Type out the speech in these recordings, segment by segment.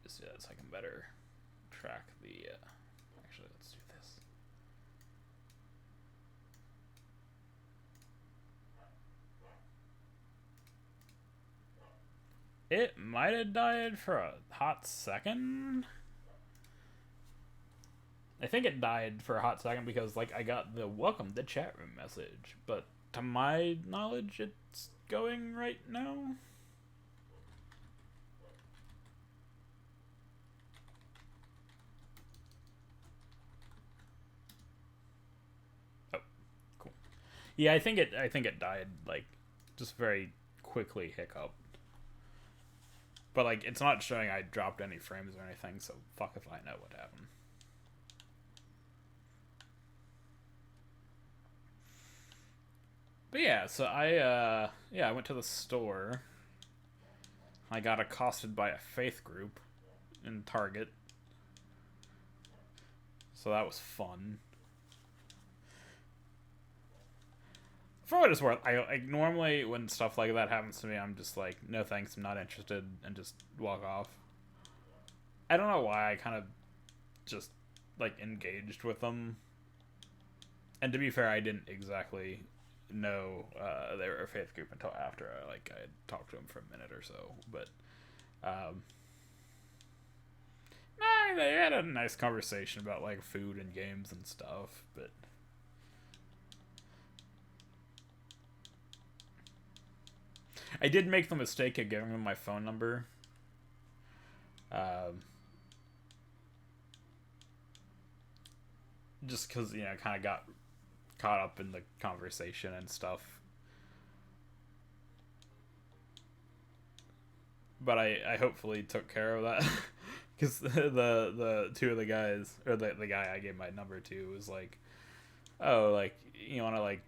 just so I can better track the. Actually, let's do this. It might have died for a hot second. I think it died for a hot second because like I got the welcome to chat room message, but to my knowledge, it's going right now. Oh, cool. Yeah, I think it died like just very quickly hiccup. But like it's not showing I dropped any frames or anything, so fuck if I know what happened. But yeah, so I went to the store. I got accosted by a faith group in Target. So that was fun. For what it's worth, I like normally when stuff like that happens to me, I'm just like, no thanks, I'm not interested, and just walk off. I don't know why I kind of just like engaged with them. And to be fair, I didn't exactly know they were a faith group until after I had talked to them for a minute or so. But um, nah, they had a nice conversation about like food and games and stuff. But I did make the mistake of giving them my phone number. Um, just because kind of got caught up in the conversation and stuff. But I hopefully took care of that because the two of the guys or the guy I gave my number to was like, oh, like you want to like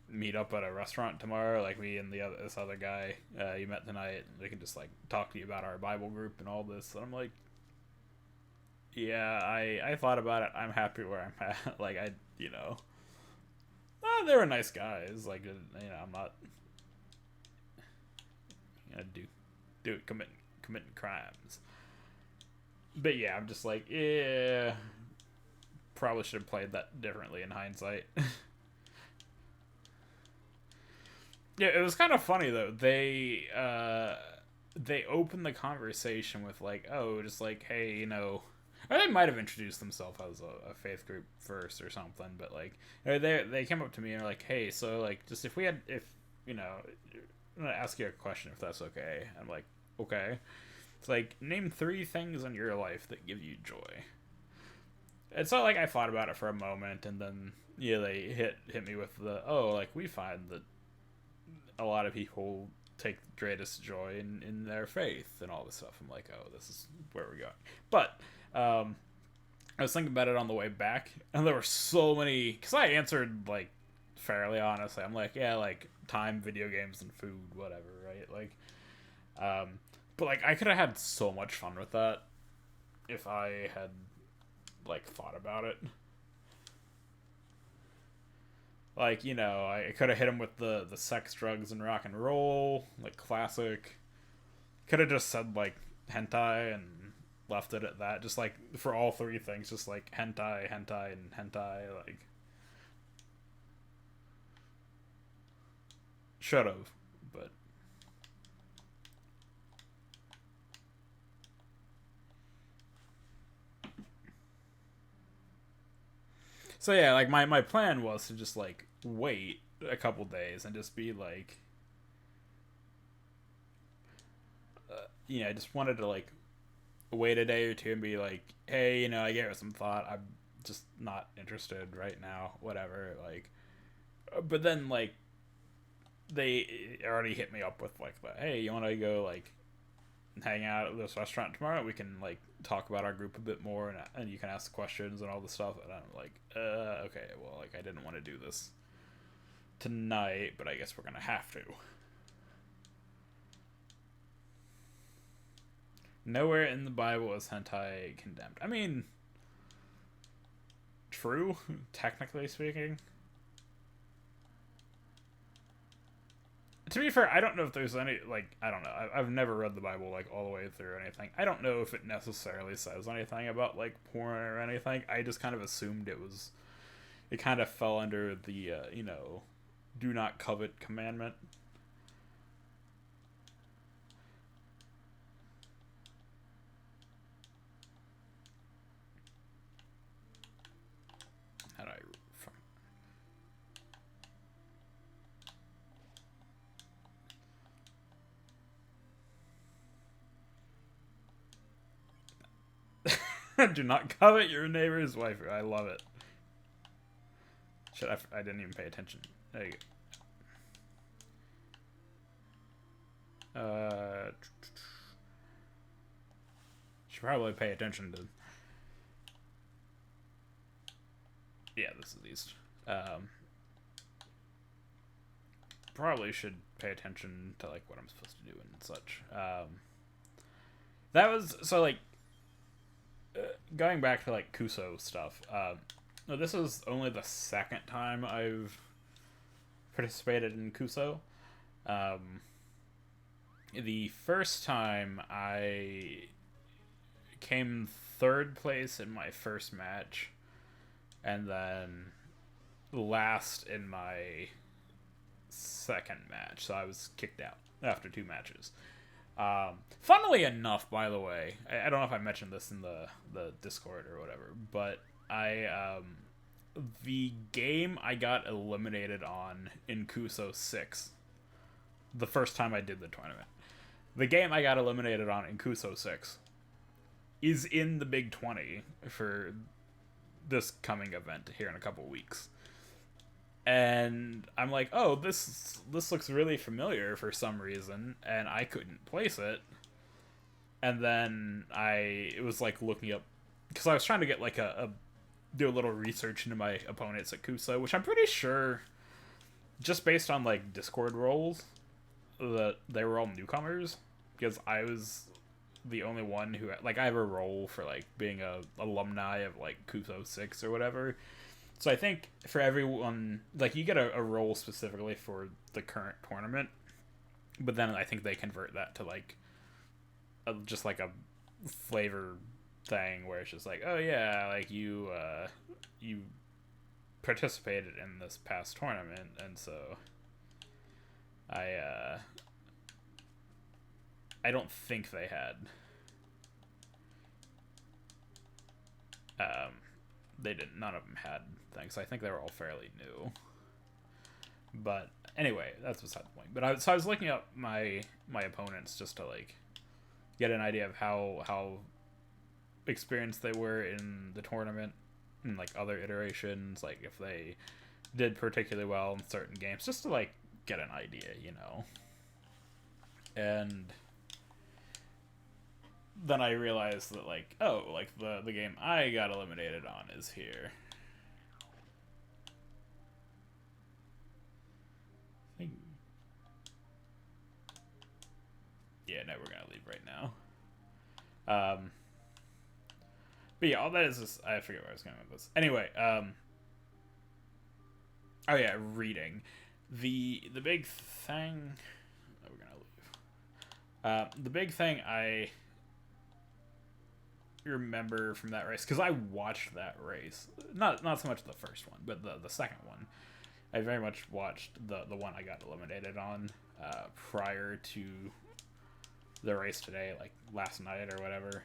meet up at a restaurant tomorrow, like me and this other guy you met tonight. We can just like talk to you about our Bible group and all this. And I'm like, yeah, I thought about it. I'm happy where I'm at. Like they were nice guys. Like I'm not do committing crimes. But yeah, I'm just like, yeah, probably should have played that differently in hindsight. Yeah, it was kind of funny though. They opened the conversation with like, oh, just like, hey, or they might have introduced themselves as a faith group first or something, but like, they came up to me and were like, hey, so like, just if I'm gonna ask you a question if that's okay. I'm like, okay. It's like, name 3 things in your life that give you joy. It's not like I thought about it for a moment, and then they hit me with the like we find that a lot of people take the greatest joy in their faith and all this stuff. I'm like, oh, this is where we're going. But I was thinking about it on the way back, and there were so many because I answered like fairly honestly. I'm like, yeah, like time, video games, and food, whatever, right? Like, but like I could have had so much fun with that if I had like thought about it. Like, I could have hit him with the sex, drugs, and rock and roll, like classic. Could have just said like hentai and left it at that. Just like for all 3 things, just like hentai, hentai, and hentai. Like, should have, but so yeah, like my plan was to just like wait a couple days and just be like, I just wanted to like wait a day or two and be like, hey, I gave it some thought. I'm just not interested right now. Whatever. Like, but then like they already hit me up with like, hey, you want to go like hang out at this restaurant tomorrow? We can like talk about our group a bit more, and you can ask questions and all this stuff. And I'm like, okay, well, like I didn't want to do this tonight, but I guess we're gonna have to. Nowhere in the Bible is hentai condemned. I mean, true, technically speaking. to be fair, I don't know if there's any, like, I don't know. I've never read the Bible, like, all the way through or anything. I don't know if it necessarily says anything about, like, porn or anything. I just kind of assumed it kind of fell under the, do not covet commandment. How do I... Do not covet your neighbor's wife. I love it. Shit, I didn't even pay attention. There you go. Should probably pay attention to... Yeah, this is East. Probably should pay attention to, like, what I'm supposed to do and such. That was... So, like... going back to, like, Kuso stuff, no, this is only the second time I've participated in Kuso. The first time I came third place in my first match, and then last in my second match, so I was kicked out after 2 matches. Funnily enough, by the way, I don't know if I mentioned this in the Discord or whatever, but the game I got eliminated on in Kuso 6, the first time I did the tournament, the game I got eliminated on in Kuso 6 is in the Big 20 for this coming event here in a couple weeks. And I'm like, oh, this looks really familiar for some reason, and I couldn't place it. And then I was like looking up, because I was trying to get like do a little research into my opponents at Kuso, which I'm pretty sure, just based on like Discord roles, that they were all newcomers, because I was the only one who, like, I have a role for like being a alumni of like Kuso 6 or whatever. So I think for everyone, like, you get a role specifically for the current tournament, but then I think they convert that to, like, just, like, a flavor thing where it's just like, oh, yeah, like, you participated in this past tournament, and so I don't think they had... none of them had things. I think they were all fairly new. But anyway, that's beside the point. But I was looking up my opponents just to, like, get an idea of how experienced they were in the tournament and, like, other iterations, like if they did particularly well in certain games, just to, like, get an idea, you know. And then I realized that, like, oh, like, the game I got eliminated on is here. Yeah, no, we're gonna leave right now. But yeah, all that is just, I forget where I was going with this. Anyway, oh yeah, reading. The big thing... Oh, we're gonna leave. The big thing I remember from that race, because I watched that race, not so much the first one, but the second one. I very much watched the one I got eliminated on prior to the race today, like last night or whatever,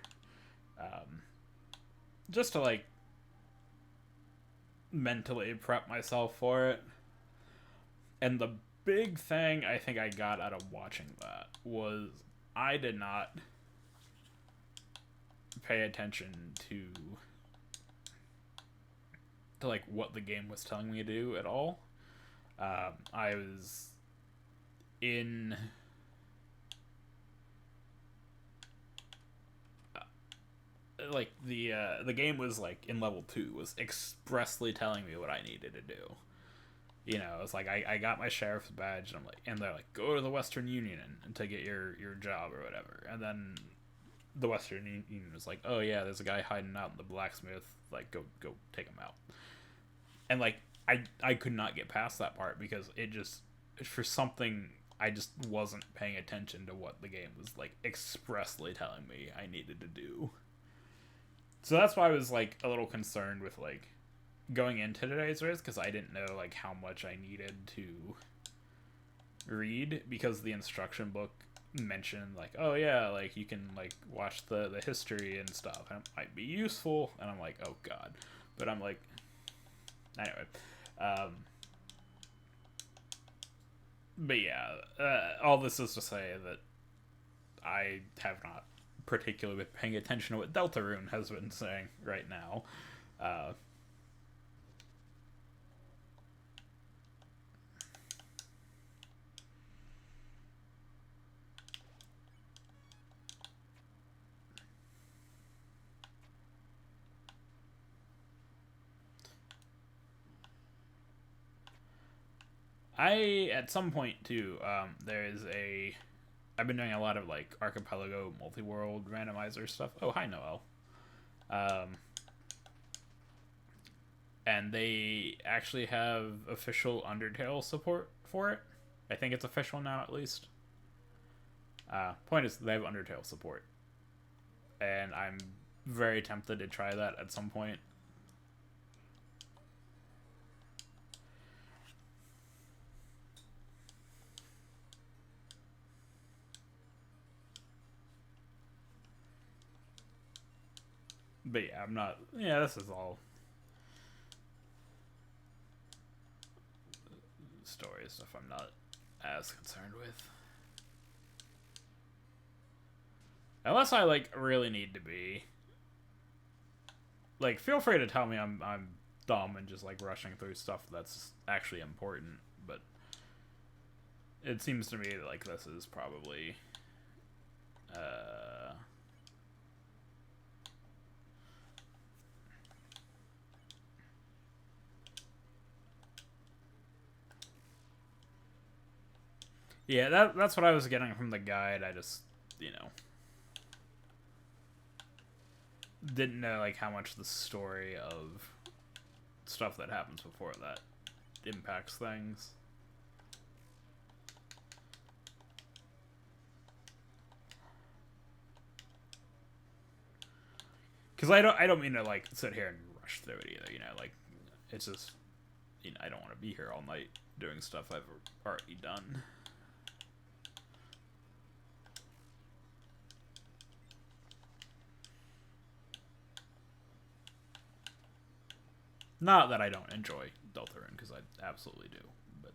just to, like, mentally prep myself for it. And the big thing I think I got out of watching that was I did not pay attention to like what the game was telling me to do at all. I was in like the game was like in level 2 was expressly telling me what I needed to do. You know, it's like I got my sheriff's badge, and I'm like, and they're like, go to the Western Union and to get your job or whatever. And then the Western Union was like, oh yeah, there's a guy hiding out in the blacksmith, like go take him out. And like I could not get past that part because it just, for something I just wasn't paying attention to what the game was like expressly telling me I needed to do. So that's why I was like a little concerned with like going into today's race, because I didn't know like how much I needed to read, because the instruction book mentioned like, oh yeah, like you can like watch the history and stuff and it might be useful, and I'm like, oh god. But I'm like, anyway, but yeah, all this is to say that I have not particularly been paying attention to what Deltarune has been saying right now. At some point too, I've been doing a lot of like archipelago multi-world randomizer stuff. Oh, hi Noel. And they actually have official Undertale support for it. I think it's official now, at least. Point is, they have Undertale support, and I'm very tempted to try that at some point. But yeah, I'm not. Yeah, this is all story stuff I'm not as concerned with. Unless I like really need to be. Like, feel free to tell me I'm dumb and just like rushing through stuff that's actually important, but it seems to me like this is probably yeah, that's what I was getting from the guide. I just, you know, didn't know like how much the story of stuff that happens before that impacts things. Because I don't mean to like sit here and rush through it either. You know, like it's just, you know, I don't want to be here all night doing stuff I've already done. Not that I don't enjoy Deltarune, because I absolutely do, but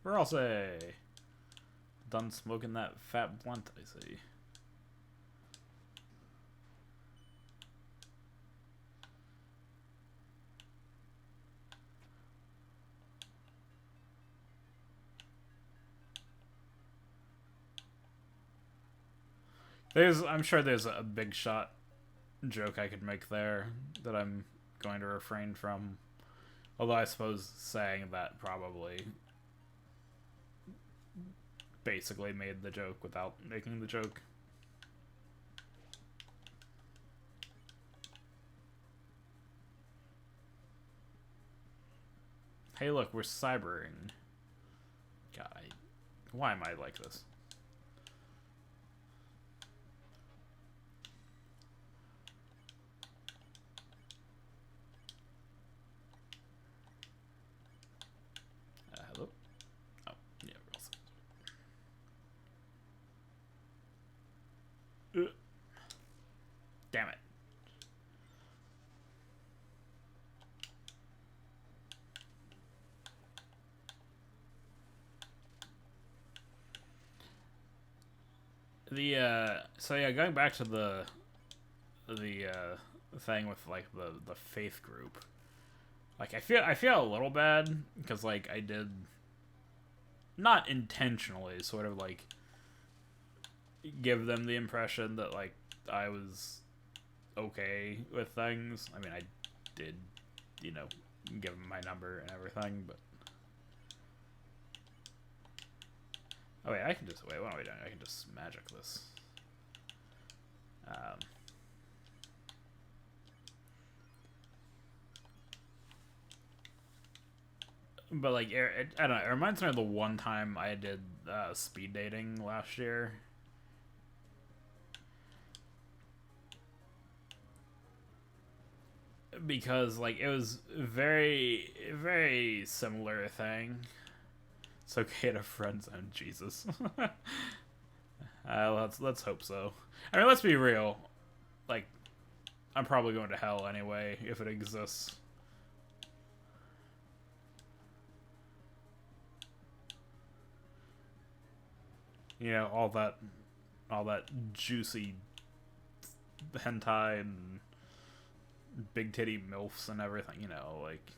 we're all say done smoking that fat blunt, I see. I'm sure there's a big shot joke I could make there that I'm going to refrain from. Although I suppose saying that probably basically made the joke without making the joke. Hey look, we're cybering. God, why am I like this? Hello? Oh, yeah, we're all damn it. So yeah, going back to the thing with like the faith group. Like I feel a little bad because like I did not intentionally sort of like give them the impression that like I was okay with things. I mean, I did, you know, give them my number and everything, but Oh wait, I can just wait. What am I doing? I can just magic this. But like, I don't know. It reminds me of the one time I did speed dating last year. Because like it was very similar thing. It's okay to friend zone Jesus. Let's hope so. I mean, let's be real. Like, I'm probably going to hell anyway if it exists. You know, all that juicy hentai and big titty milfs and everything. You know, like.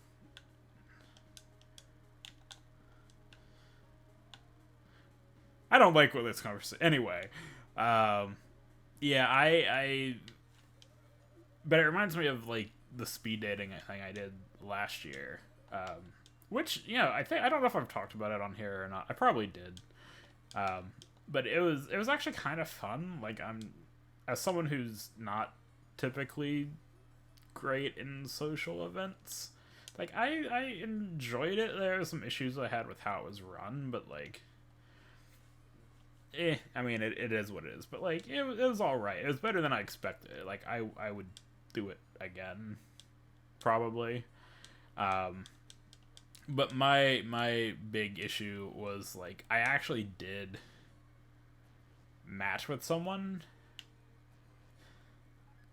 I don't like what this conversation. Anyway, yeah, but it reminds me of like the speed dating thing I did last year, which I don't know if I've talked about it on here or not. I probably did, but it was actually kind of fun. Like as someone who's not typically great in social events, like I enjoyed it. There were some issues I had with how it was run, but like. I mean, it is what it is, but like it was all right. It was better than I expected. Like I would do it again, probably. But my big issue was like I actually did match with someone,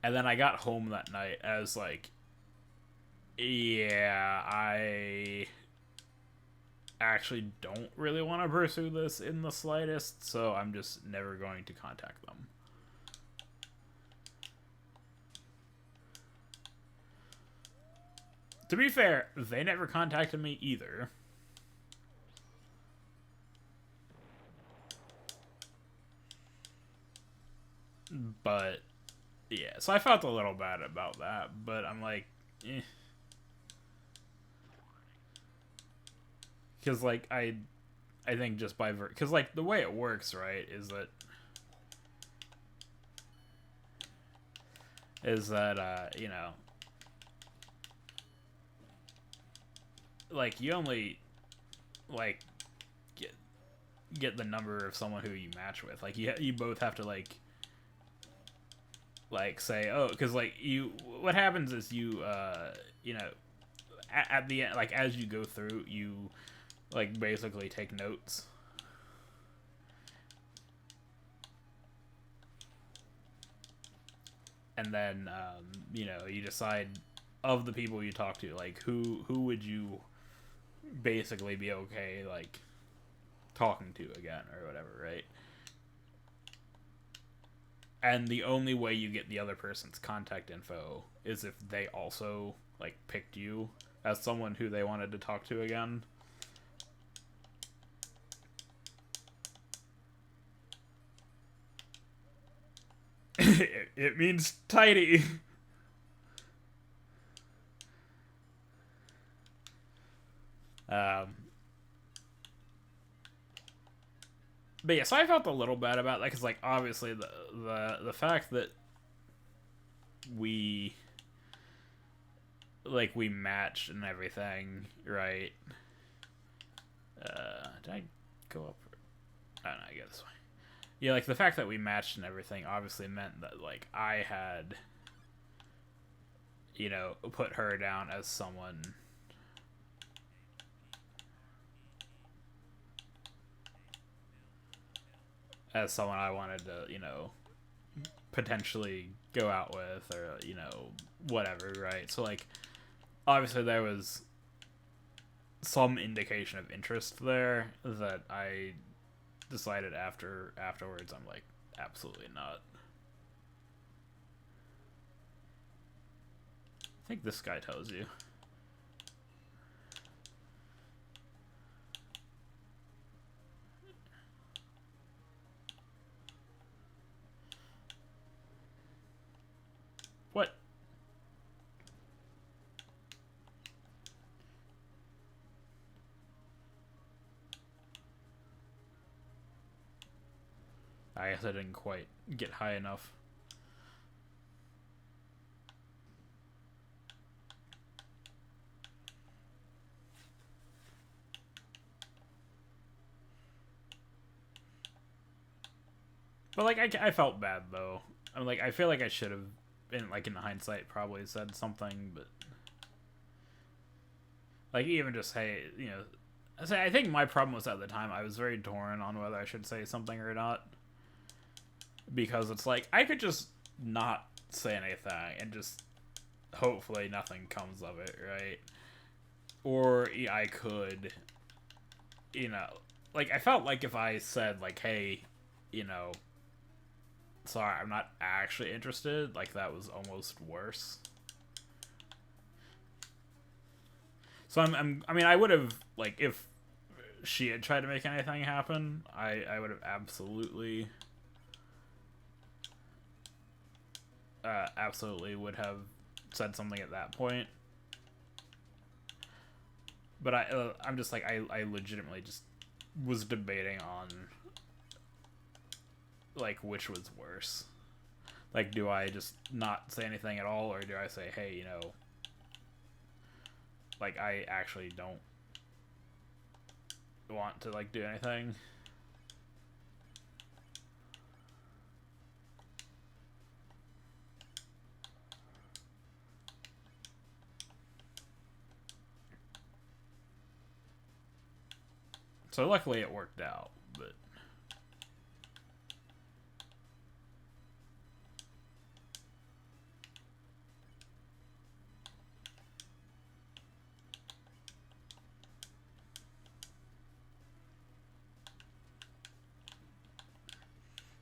and then I got home that night. I was like, yeah, I actually don't really want to pursue this in the slightest, so I'm just never going to contact them. To be fair, they never contacted me either. But yeah, so I felt a little bad about that, but I'm like, eh. Because like I think just by because like the way it works, right, is that like you only like get the number of someone who you match with. Like you both have to like say, oh, because like what happens is at the end, like as you go through, you like basically take notes. And then you decide of the people you talk to, like who would you basically be okay like talking to again or whatever, right? And the only way you get the other person's contact info is if they also like picked you as someone who they wanted to talk to again. It means tidy. But yeah, so I felt a little bad about that because, like, obviously the fact that we matched and everything, right? Did I go up? I don't know. I get this way. Yeah, like the fact that we matched and everything obviously meant that like I had, put her down as someone. As someone I wanted to, potentially go out with or, whatever, right? So, like, obviously there was some indication of interest there that I decided afterwards I'm like, absolutely not. I think this guy tells you. What? I guess I didn't quite get high enough. But like I felt bad though. I'm like I feel like I should have in hindsight probably said something, but like even just hey, I think my problem was at the time I was very torn on whether I should say something or not, because it's like I could just not say anything and just hopefully nothing comes of it, right? Or I could, like I felt like if I said like, hey, sorry, I'm not actually interested, like that was almost worse. So I mean, I would have, like, if she had tried to make anything happen, I would have absolutely would have said something at that point. But I'm just like, I legitimately just was debating on, like, which was worse. Like, do I just not say anything at all, or do I say, hey, like, I actually don't want to, like, do anything? So luckily it worked out, but...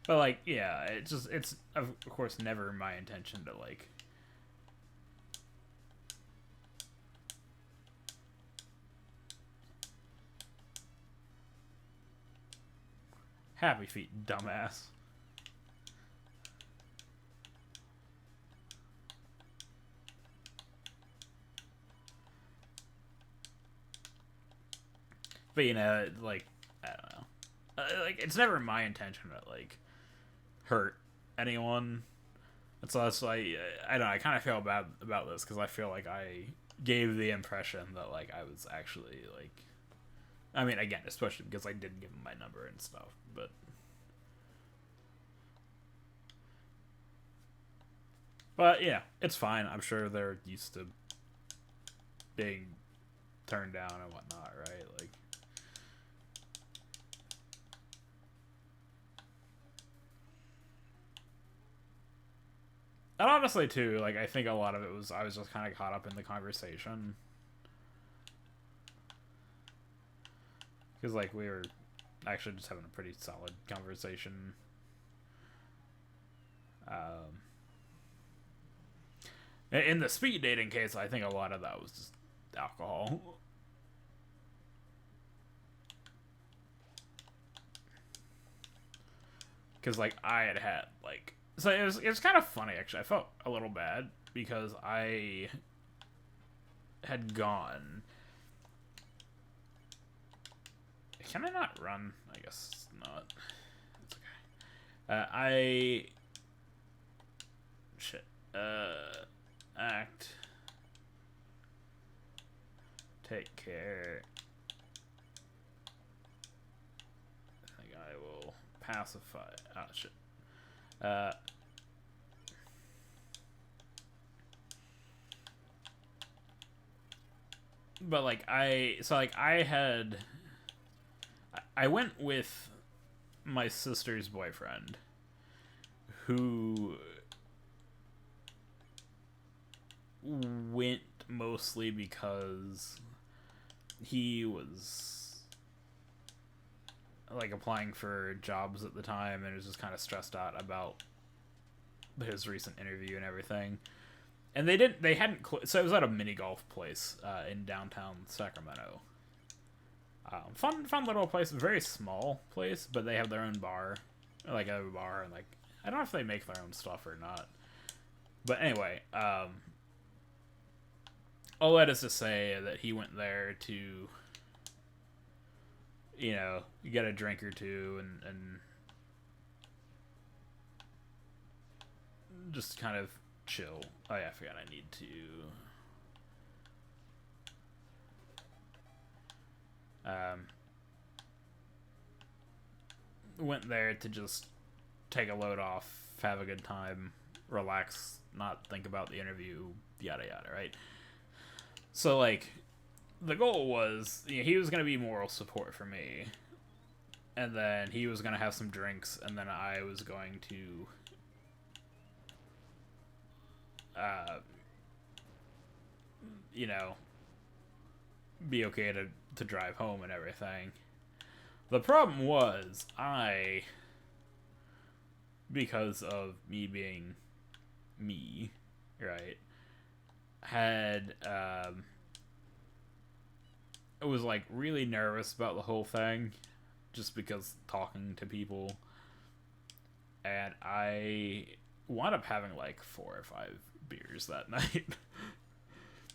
But, like, yeah, it's of course never my intention to, like... Happy feet, dumbass. But, like, I don't know. Like, it's never my intention to, like, hurt anyone. And so that's why, I don't know, I kind of feel bad about this, because I feel like I gave the impression that, like, I was actually, like... I mean, again, especially because I did give him my number and stuff, but... But, yeah, it's fine. I'm sure they're used to being turned down and whatnot, right? Like... And honestly, too, like, I think a lot of it was I was just kind of caught up in the conversation. Because, like, we were actually just having a pretty solid conversation. In the speed dating case, I think a lot of that was just alcohol. Because, like, I had, like... So it was kind of funny, actually. I felt a little bad because I had gone... Can I not run? I guess not. It's okay. Shit. Act. Take care. I think I will pacify. Oh, shit. But, like, I went with my sister's boyfriend, who went mostly because he was, like, applying for jobs at the time and was just kind of stressed out about his recent interview and everything. And they hadn't so it was at a mini golf place in downtown Sacramento. Fun little place, very small place, but they have their own bar, like a bar, and, like, I don't know if they make their own stuff or not. But anyway, all that is to say that he went there to, get a drink or two and just kind of chill. Oh yeah, I forgot I need to went there to just take a load off, have a good time, relax, not think about the interview, yada yada, right? So like the goal was, you know, he was going to be moral support for me, and then he was going to have some drinks, and then I was going to you know, be okay to drive home and everything. The problem was, because of me being me, right, had, I was, like, really nervous about the whole thing, just because talking to people, and I wound up having, like, 4 or 5 beers that night.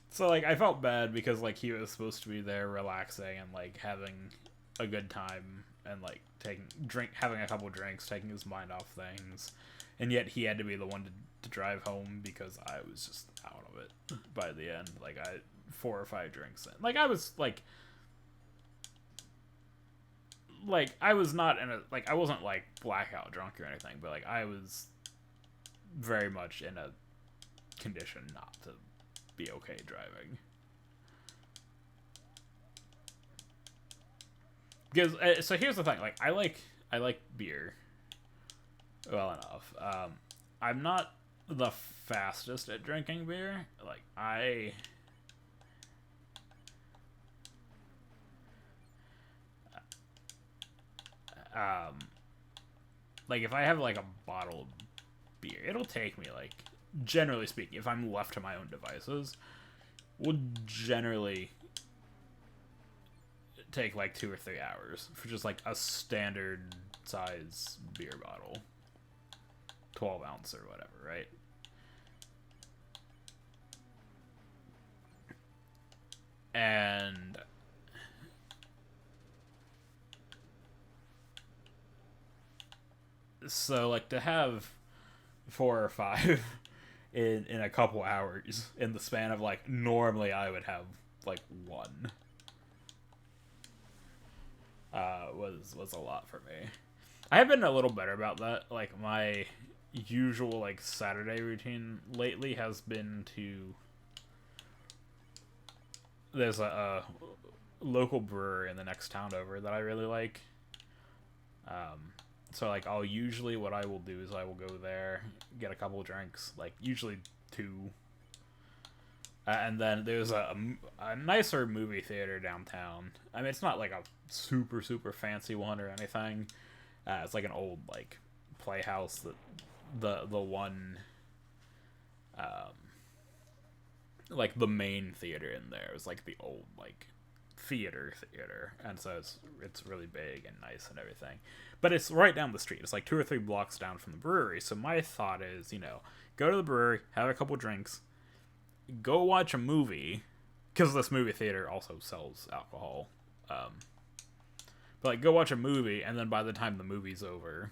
So, like, I felt bad because, like, he was supposed to be there relaxing and, like, having a good time and, like, having a couple drinks, taking his mind off things, and yet he had to be the one to drive home because I was just out of it by the end. Like, 4 or 5 drinks in. Like, I was, like, I was not in a, like, I wasn't, like, blackout drunk or anything, but, like, I was very much in a condition not to be okay driving. Because, so here's the thing, like, I like beer well enough. I'm not the fastest at drinking beer. Like, like, if I have, like, a bottle of beer, it'll take me, like, generally speaking, if I'm left to my own devices, will generally take, like, 2 or 3 hours for just, like, a standard size beer bottle. 12 ounce or whatever, right? And so, like, to have 4 or 5 in a couple hours in the span of, like, normally I would have, like, 1 was a lot for me. I have been a little better about that. Like, my usual, like, Saturday routine lately has been to, there's a local brewer in the next town over that I really like. So, like, what I will do is I will go there, get a couple drinks, like, usually 2. And then there's a nicer movie theater downtown. I mean, it's not, like, a super, super fancy one or anything. It's, like, an old, like, playhouse that the one, like, the main theater in there is, like, the old, like, theater, and so it's really big and nice and everything, but it's right down the street. It's like 2 or 3 blocks down from the brewery. So my thought is, you know, go to the brewery, have a couple drinks, go watch a movie, because this movie theater also sells alcohol, but, like, go watch a movie, and then by the time the movie's over,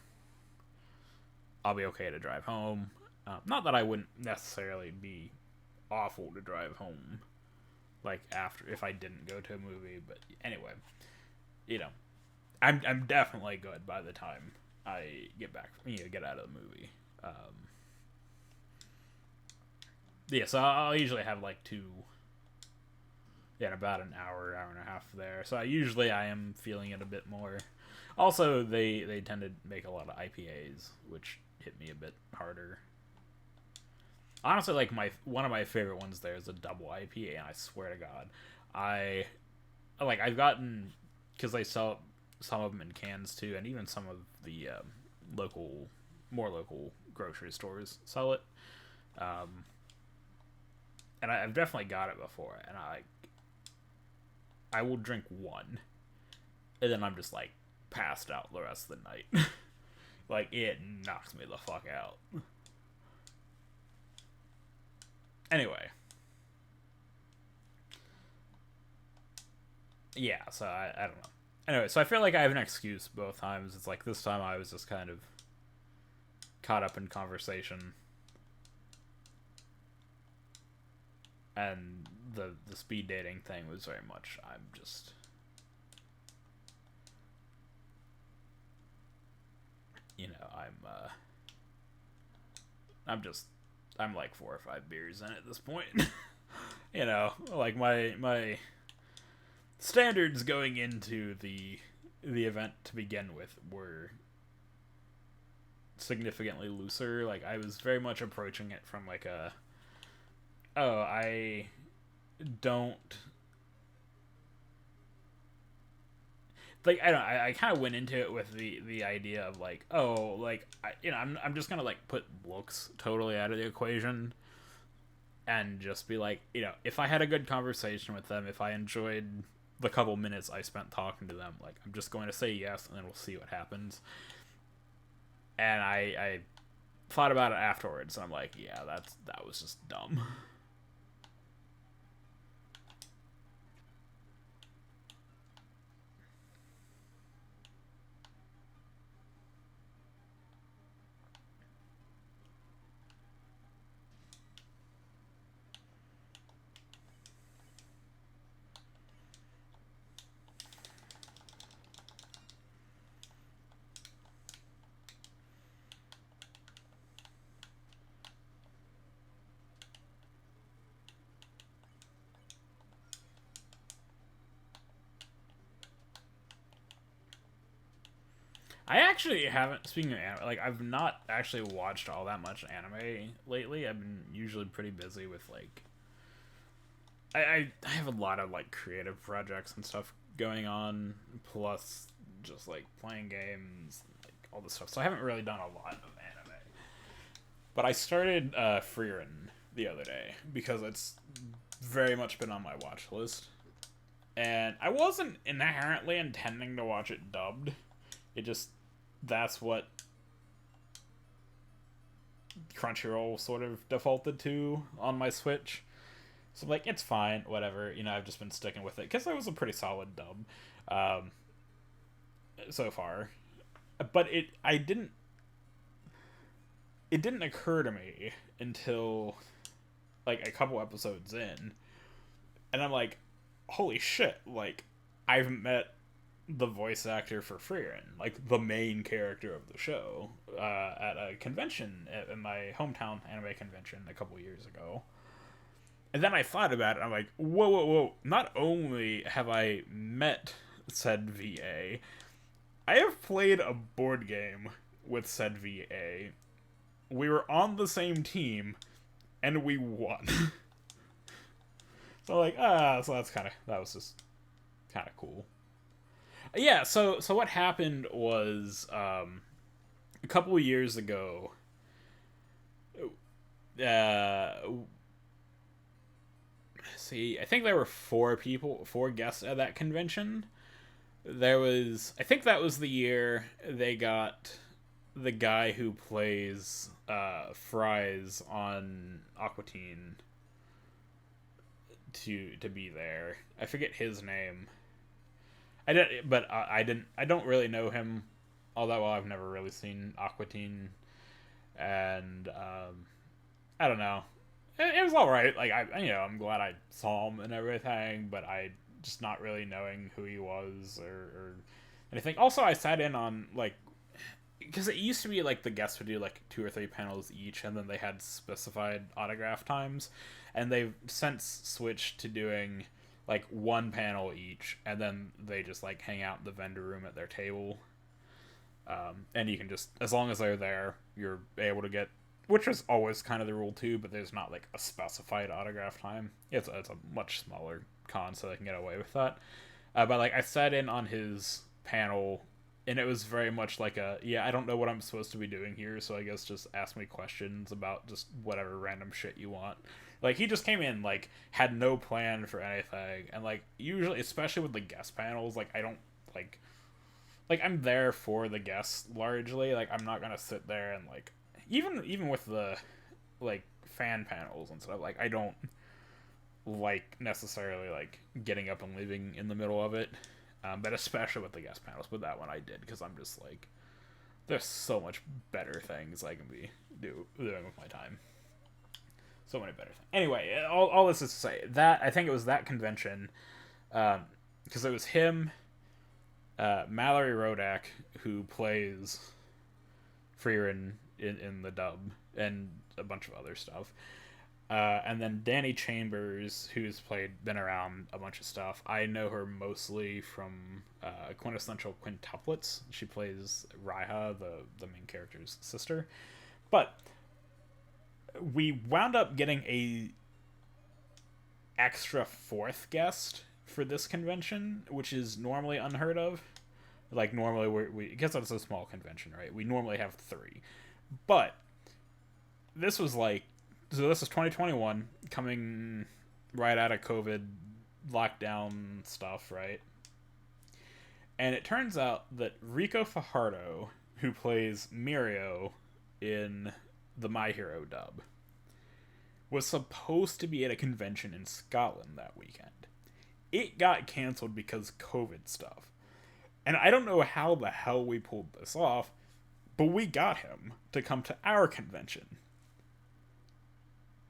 I'll be okay to drive home. Not that I wouldn't necessarily be awful to drive home, like, after, if I didn't go to a movie, but anyway, you know, I'm definitely good by the time I get back, get out of the movie. Yeah, so I'll usually have, like, 2, about an hour and a half there. So I am feeling it a bit more. Also, they tend to make a lot of IPAs, which hit me a bit harder. Honestly, like, one of my favorite ones there is a double IPA, and I swear to God, I've gotten, because they sell some of them in cans too, and even some of the more local grocery stores sell it. And I've definitely got it before, and I will drink 1, and then I'm just, like, passed out the rest of the night. Like, it knocks me the fuck out. Anyway. Yeah, so I don't know. Anyway, so I feel like I have an excuse both times. It's like, this time I was just kind of caught up in conversation. and the speed dating thing was very much I'm like 4 or 5 beers in at this point. Like my standards going into the event to begin with were significantly looser. Like, I was very much approaching it from like I don't like, I kind of went into it with the idea of like, I'm just gonna like put looks totally out of the equation and just be like, if I had a good conversation with them, if I enjoyed the couple minutes I spent talking to them, like, I'm just going to say yes, and then we'll see what happens. And I thought about it afterwards, and I'm like, yeah, that was just dumb. I actually haven't. Speaking of anime, like, I've not actually watched all that much anime lately. I've been usually pretty busy with like. I have a lot of like creative projects and stuff going on, plus just like playing games, like all this stuff. So I haven't really done a lot of anime. But I started Frieren the other day because it's very much been on my watch list, and I wasn't inherently intending to watch it dubbed. It just that's what Crunchyroll sort of defaulted to on my Switch. So I'm like, it's fine, whatever. I've just been sticking with it because it was a pretty solid dub so far. But it didn't occur to me until like a couple episodes in, and I'm like, holy shit! Like, I've met the voice actor for Frieren, like the main character of the show, at a convention at my hometown anime convention a couple years ago. And then I thought about it. I'm like, whoa, whoa, whoa! Not only have I met said VA, I have played a board game with said VA. We were on the same team, and we won. So like, so that was just kind of cool. Yeah, so what happened was a couple of years ago. I think there were 4 guests at that convention. I think that was the year they got the guy who plays Fries on Aqua Teen to be there. I forget his name. I don't really know him all that well. I've never really seen Aqua Teen, and I don't know. It was all right. Like, I'm glad I saw him and everything, but I just not really knowing who he was or anything. Also, I sat in on like, because it used to be like the guests would do like 2 or 3 panels each, and then they had specified autograph times, and they've since switched to doing like 1 panel each, and then they just like hang out in the vendor room at their table, and you can just, as long as they're there, you're able to get, which is always kind of the rule too, but there's not like a specified autograph time. It's a much smaller con, so they can get away with that. But like, I sat in on his panel, and it was very much like I don't know what I'm supposed to be doing here, so I guess just ask me questions about just whatever random shit you want. Like, he just came in, like, had no plan for anything, and like, usually, especially with the guest panels, like, I don't like I'm there for the guests largely. Like, I'm not gonna sit there and like, even with the like fan panels and stuff, like, I don't like necessarily like getting up and leaving in the middle of it, but especially with the guest panels. With that one I did, because I'm just like, there's so much better things I can be doing with my time. So many better things. Anyway, all this is to say that I think it was that convention, because it was him, Mallory Rodak, who plays Freerin in the dub, and a bunch of other stuff. And then Danny Chambers, who's been around a bunch of stuff. I know her mostly from Quintessential Quintuplets. She plays Raiha, the main character's sister. But we wound up getting a extra fourth guest for this convention, which is normally unheard of. Like, normally we I guess that's a small convention, right? We normally have 3. But this was like, so this is 2021, coming right out of COVID lockdown stuff, right? And it turns out that Rico Fajardo, who plays Mirio in the My Hero dub, was supposed to be at a convention in Scotland that weekend. It got canceled because COVID stuff. And I don't know how the hell we pulled this off, but we got him to come to our convention.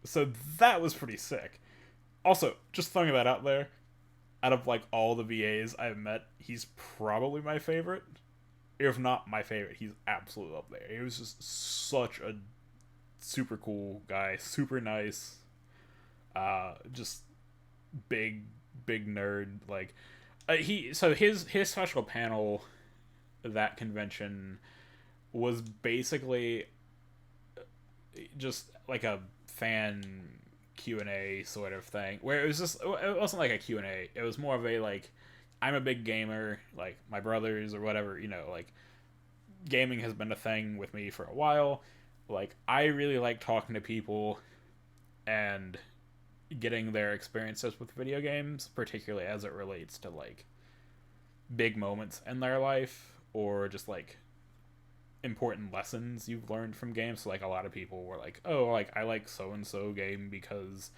So that was pretty sick. Also, just throwing that out there, out of like all the VAs I've met, he's probably my favorite. If not my favorite, he's absolutely up there. He was just such a super cool guy, super nice, just big nerd. Like, his special panel that convention was basically just like a fan Q&A sort of thing, where it wasn't like a Q&A, it was more of a like, I'm a big gamer, like my brothers or whatever, like gaming has been a thing with me for a while. Like, I really like talking to people and getting their experiences with video games, particularly as it relates to like big moments in their life or just like important lessons you've learned from games. So like, a lot of people were like, oh, like I like so and so game because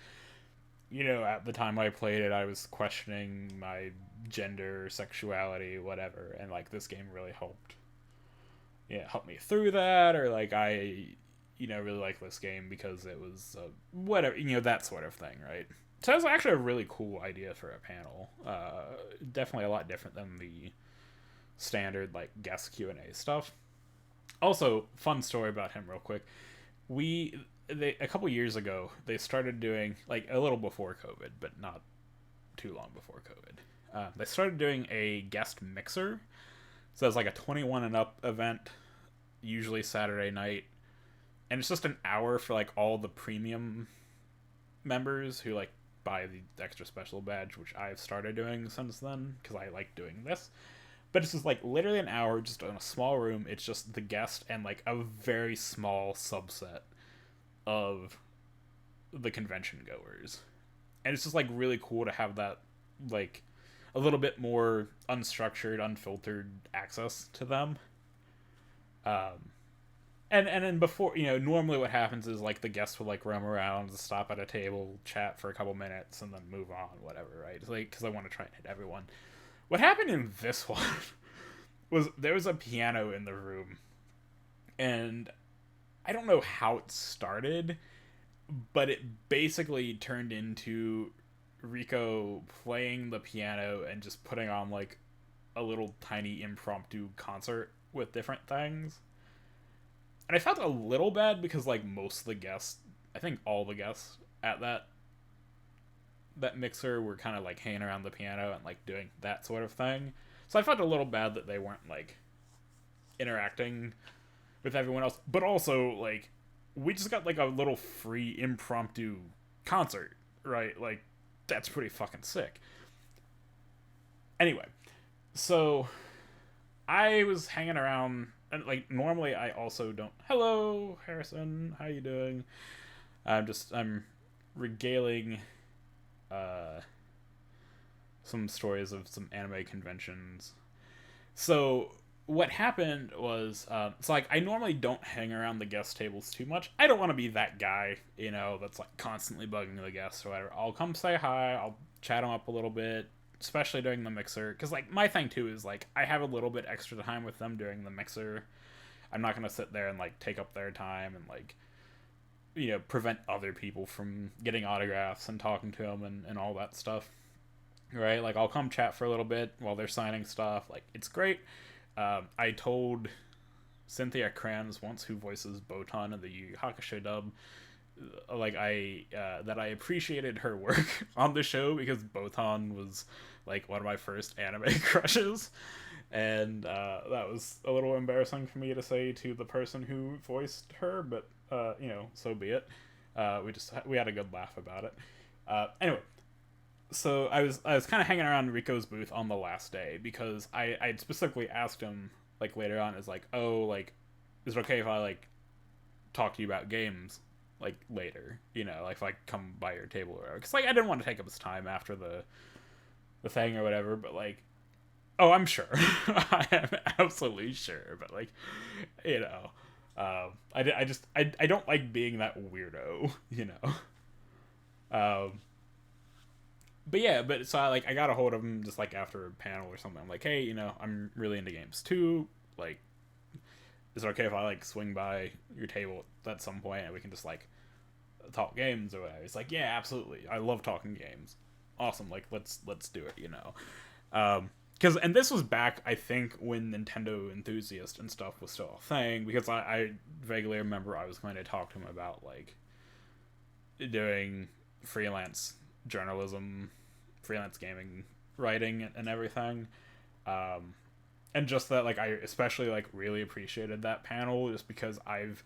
at the time I played it I was questioning my gender, sexuality, whatever, and like this game really helped me through that. Or like, I really like this game because it was whatever, that sort of thing, right? So it was actually a really cool idea for a panel. Definitely a lot different than the standard like guest Q&A stuff. Also, fun story about him real quick. A couple years ago, they started doing, like a little before COVID, but not too long before COVID. They started doing a guest mixer. So it's like a 21 and up event, usually Saturday night. And it's just an hour for like all the premium members who like buy the extra special badge, which I've started doing since then because I like doing this. But it's just like literally an hour just in a small room. It's just the guest and like a very small subset of the convention goers. And it's just like really cool to have that like a little bit more unstructured, unfiltered access to them. And then before, normally what happens is like the guests will like roam around, stop at a table, chat for a couple minutes, and then move on, whatever, right? It's like, because I want to try and hit everyone. What happened in this one was there was a piano in the room, and I don't know how it started, but it basically turned into Rico playing the piano and just putting on like a little tiny impromptu concert with different things. And I felt a little bad because like most of the guests, I think all the guests at that mixer were kind of like hanging around the piano and like doing that sort of thing. So I felt a little bad that they weren't like interacting with everyone else. But also like, we just got like a little free impromptu concert, right? Like, that's pretty fucking sick. Anyway, so I was hanging around, and like normally I also don't. Hello, Harrison, how you doing? I'm regaling some stories of some anime conventions. So what happened was, so like I normally don't hang around the guest tables too much. I don't want to be that guy, that's like constantly bugging the guests or whatever. I'll come say hi, I'll chat them up a little bit, especially during the mixer, because like my thing too is like I have a little bit extra time with them during the mixer. I'm not gonna sit there and like take up their time and like prevent other people from getting autographs and talking to them and all that stuff. Right? Like, I'll come chat for a little bit while they're signing stuff. Like, it's great. I told Cynthia Kranz once, who voices Botan in the Yu Yu Hakusho dub, like, that I appreciated her work on the show, because Botan was like one of my first anime crushes, and that was a little embarrassing for me to say to the person who voiced her, but so be it. We had a good laugh about it. Anyway, so I was kind of hanging around Rico's booth on the last day, because I specifically asked him, like, later on, is like, oh, like, is it okay if I, like, talk to you about games, like, later, like, if I come by your table or whatever, because, like, I didn't want to take up his time after the thing or whatever, but, like, oh, I'm sure. I am absolutely sure, but, like, I don't like being that weirdo, but yeah, so I got a hold of him just, like, after a panel or something. I'm like, hey, I'm really into games too, like, is it okay if I, like, swing by your table at some point and we can just, like, talk games or whatever? It's like, yeah, absolutely, I love talking games, awesome, like, let's do it, because, and this was back, I think, when Nintendo Enthusiast and stuff was still a thing, because I vaguely remember I was going to talk to him about, like, doing freelance journalism, freelance gaming writing, and everything, and just that, like, I especially, like, really appreciated that panel, just because I've,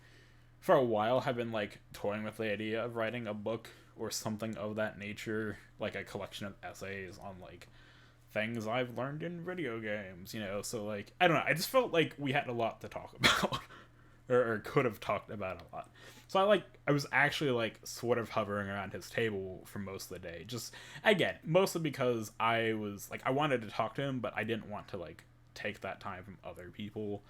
for a while, have been, like, toying with the idea of writing a book or something of that nature, like a collection of essays on, like, things I've learned in video games, so, like, I don't know, I just felt like we had a lot to talk about, or could have talked about a lot. So I was actually, like, sort of hovering around his table for most of the day, just, again, mostly because I was, like, I wanted to talk to him, but I didn't want to, like, take that time from other people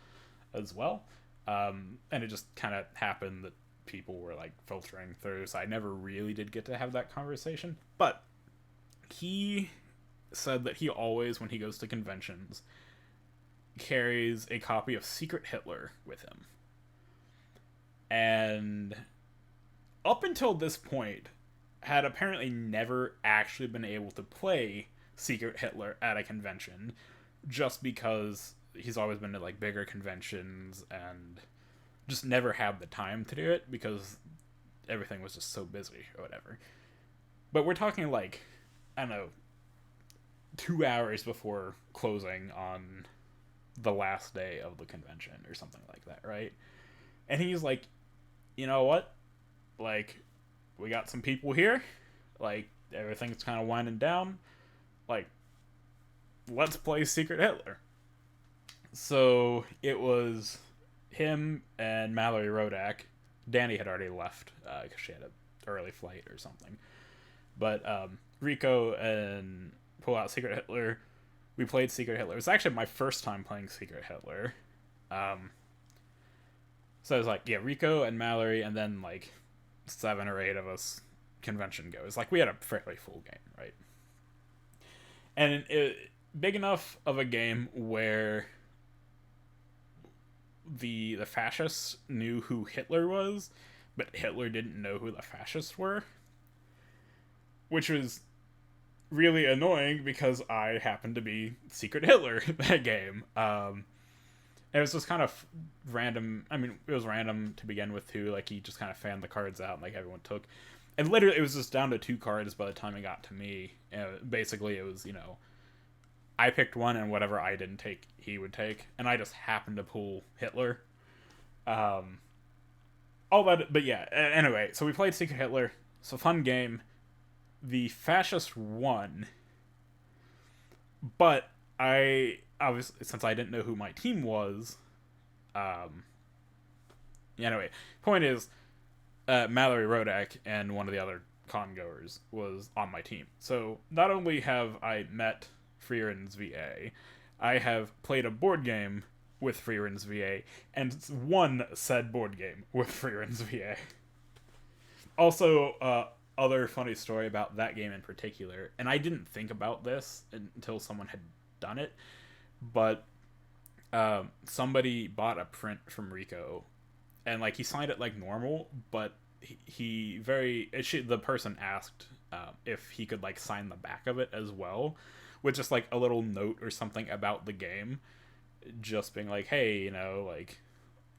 as well, and it just kind of happened that people were, like, filtering through, so I never really did get to have that conversation. But he said that he always, when he goes to conventions, carries a copy of Secret Hitler with him. And up until this point, had apparently never actually been able to play Secret Hitler at a convention, just because he's always been to, like, bigger conventions and just never had the time to do it because everything was just so busy or whatever. But we're talking, like, I don't know, 2 hours before closing on the last day of the convention or something like that, right? And he's like, you know what? Like, we got some people here. Like, everything's kind of winding down. Like, let's play Secret Hitler. So it was him and Mallory Rodak. Danny had already left because she had an early flight or something. But Rico and pull out Secret Hitler. We played Secret Hitler. It was actually my first time playing Secret Hitler. So it was like, yeah, Rico and Mallory, and then, like, 7 or 8 of us convention goes. Like, we had a fairly full game, right? And big enough of a game where the fascists knew who Hitler was, but Hitler didn't know who the fascists were. Which was really annoying because I happened to be Secret Hitler in that game. It was just kind of random. I mean, it was random to begin with, too. Like, he just kind of fanned the cards out, and, like, everyone took. And literally, it was just down to 2 cards by the time it got to me. Basically, it was, I picked one, and whatever I didn't take, he would take. And I just happened to pull Hitler. All that, but yeah, anyway, so we played Secret Hitler. It's a fun game. The fascists won. But obviously, since I didn't know who my team was, anyway, point is, Mallory Rodak and one of the other con-goers was on my team. So, not only have I met Freeren's VA, I have played a board game with Freeren's VA, and won said board game with Freeren's VA. Also, other funny story about that game in particular, and I didn't think about this until someone had done it, but somebody bought a print from Rico, and, like, he signed it like normal, but the person asked if he could like sign the back of it as well, with just like a little note or something about the game, just being like, hey, like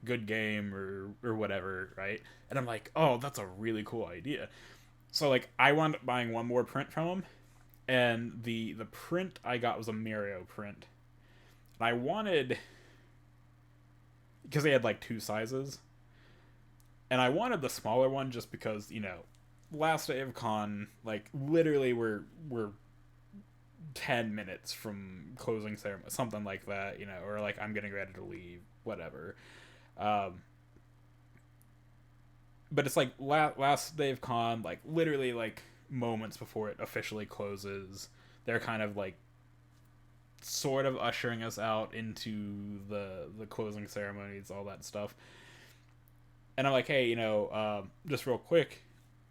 good game or whatever, right? And I'm like, oh, that's a really cool idea. So like I wound up buying one more print from him, and the print I got was a Mario print. And I wanted, because they had like two sizes, and I wanted the smaller one just because, last day of con, like literally we're 10 minutes from closing ceremony, something like that, or like I'm getting ready to leave, whatever. But it's like last day of con, like literally like moments before it officially closes, they're kind of like sort of ushering us out into the closing ceremonies, all that stuff. And I'm like, hey, just real quick,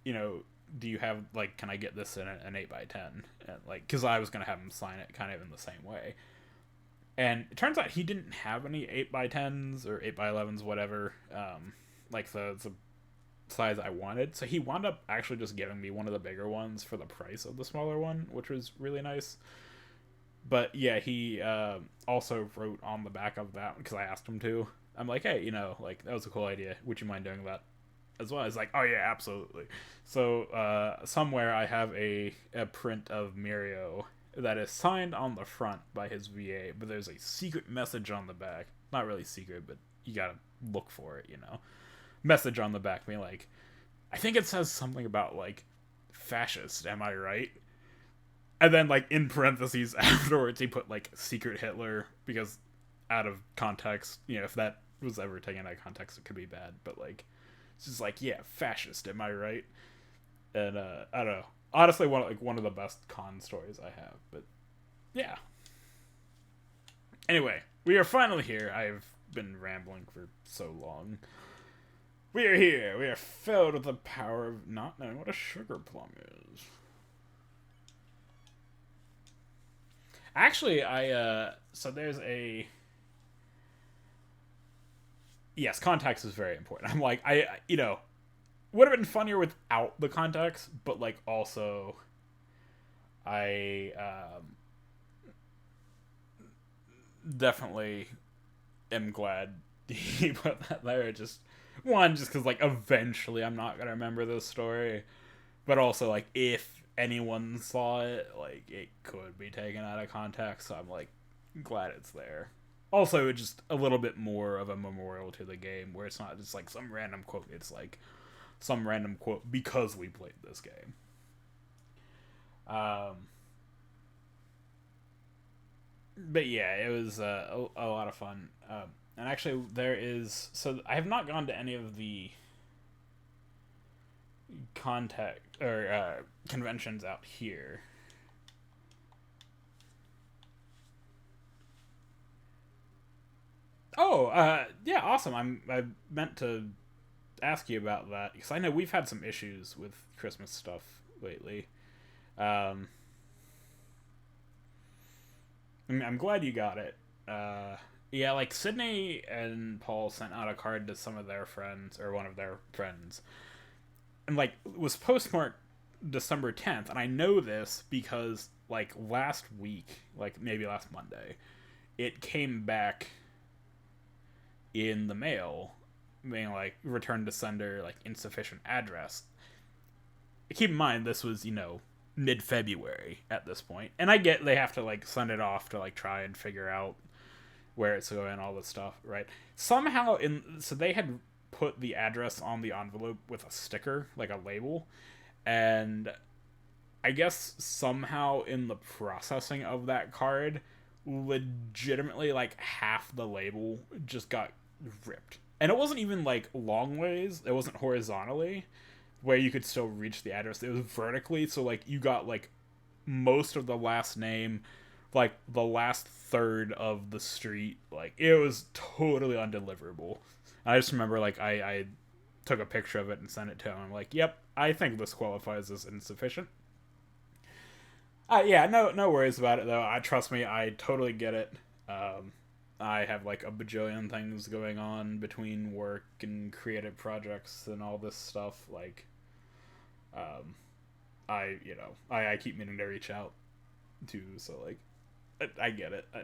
do you have like, can I get this in an 8x10? And like, because I was gonna have him sign it kind of in the same way. And it turns out he didn't have any 8x10s or 8x11s, whatever, like the size I wanted. So he wound up actually just giving me one of the bigger ones for the price of the smaller one, which was really nice. But yeah, he also wrote on the back of that, because I asked him to. I'm like, hey, like that was a cool idea. Would you mind doing that as well? He's like, oh yeah, absolutely. So somewhere I have a print of Mario that is signed on the front by his VA, but there's a secret message on the back. Not really secret, but you gotta look for it, Message on the back being like, I think it says something about like fascist, am I right? And then like in parentheses afterwards he put like secret Hitler, because out of context, if that was ever taken out of context it could be bad, but like it's just like, yeah, fascist, am I right? And I don't know. Honestly, one of the best con stories I have, but yeah. Anyway, we are finally here. I've been rambling for so long. We are here. We are filled with the power of not knowing what a sugar plum is. Actually, so there's a... Yes, context is very important. I'm like, would have been funnier without the context, but like also I definitely am glad he put that there. Just because like eventually I'm not gonna remember this story, but also like if anyone saw it, like it could be taken out of context, so I'm like glad it's there. Also, just a little bit more of a memorial to the game, where it's not just like some random quote, it's like some random quote because we played this game. But yeah, it was a lot of fun. And actually, so I have not gone to any of the contact or conventions out here. Oh, yeah, awesome. I meant to ask you about that, because I know we've had some issues with Christmas stuff lately. I'm glad you got it. Yeah, like Sydney and Paul sent out a card to some of their friends, or one of their friends, and like it was postmarked December 10th, and I know this because like last week, like maybe last Monday, it came back in the mail being like return to sender, like insufficient address. Keep in mind this was mid-February at this point, and I get they have to like send it off to like try and figure out where it's going, all this stuff, right? Somehow so they had put the address on the envelope with a sticker, like a label, and I guess somehow in the processing of that card, legitimately like half the label just got ripped. And it wasn't even like long ways, it wasn't horizontally where you could still reach the address, it was vertically, so like you got like most of the last name, like the last third of the street, like it was totally undeliverable. I just remember like I took a picture of it and sent it to him. I'm like, yep, I think this qualifies as insufficient. Yeah, no worries about it though. Trust me, I totally get it. I have like a bajillion things going on between work and creative projects and all this stuff. Like, um, I keep meaning to reach out to. So like, I get it. I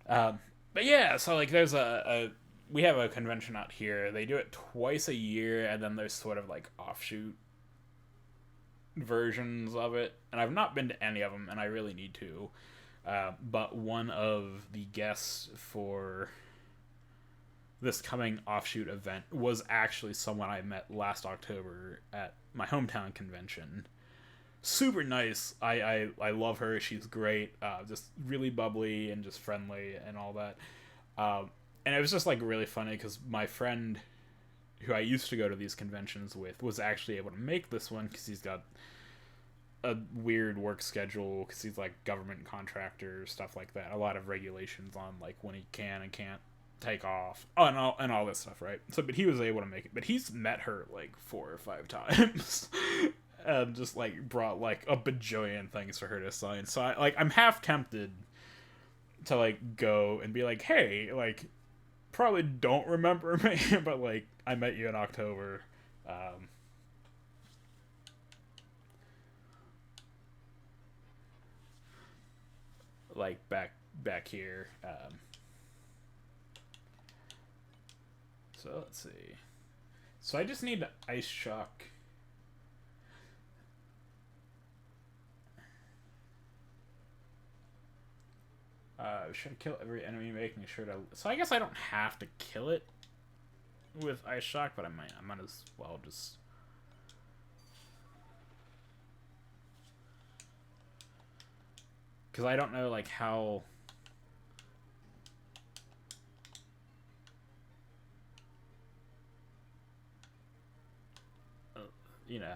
know. But yeah, so like, there's a we have a convention out here. They do it twice a year, and then there's sort of like offshoot versions of it. And I've not been to any of them, and I really need to. But one of the guests for this coming offshoot event was actually someone I met last October at my hometown convention. Super nice. I love her. She's great. Just really bubbly and just friendly and all that. And it was just like really funny because my friend who I used to go to these conventions with was actually able to make this one because he's got a weird work schedule because he's like government contractor, stuff like that. A lot of regulations on like when he can and can't take off. Oh, and all this stuff, right? So, but he was able to make it. But he's met her like 4 or 5 times. And just like brought like a bajillion things for her to sign. So I'm half tempted to like go and be like, hey, like, probably don't remember me, but like I met you in October. Like back here. So let's see. So I just need to ice shock. Should kill every enemy, making sure to. So I guess I don't have to kill it with ice shock, but I might as well just. Because I don't know like how. You know,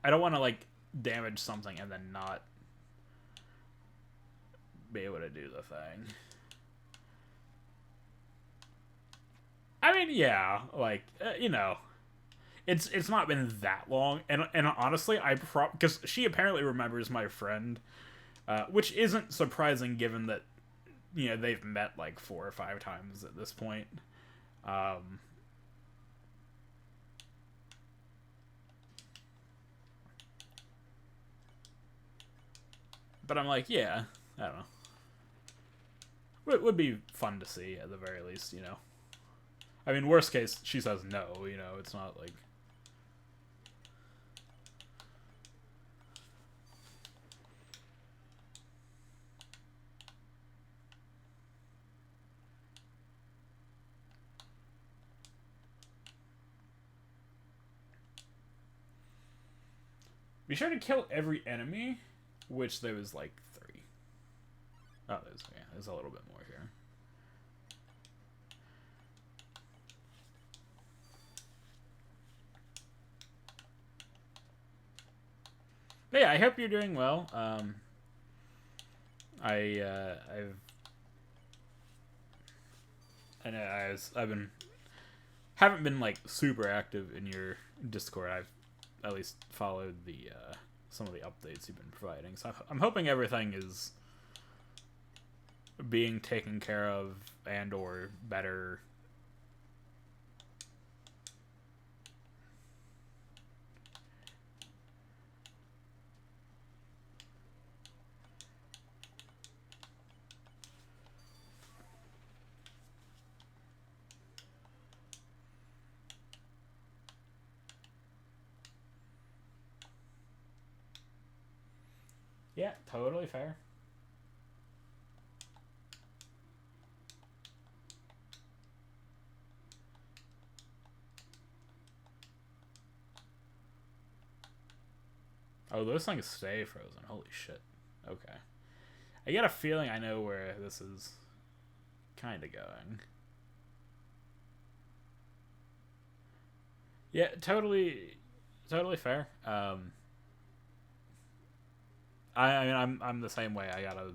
I don't want to like damage something and then not be able to do the thing. I mean, yeah, like it's not been that long, and honestly, because she apparently remembers my friend, which isn't surprising given that they've met like 4 or 5 times at this point. But I'm like, yeah, I don't know. It would be fun to see at the very least, I mean, worst case, she says no, it's not like... Be sure to kill every enemy, which there was like 3. Oh, there's a little bit more here. But yeah, I hope you're doing well. Haven't been like super active in your Discord. I've at least followed the some of the updates you've been providing. So I'm hoping everything is being taken care of and or better. Yeah, totally fair. Oh, those things stay frozen. Holy shit. Okay. I get a feeling I know where this is kind of going. Yeah, totally fair. I mean, I'm the same way. I gotta.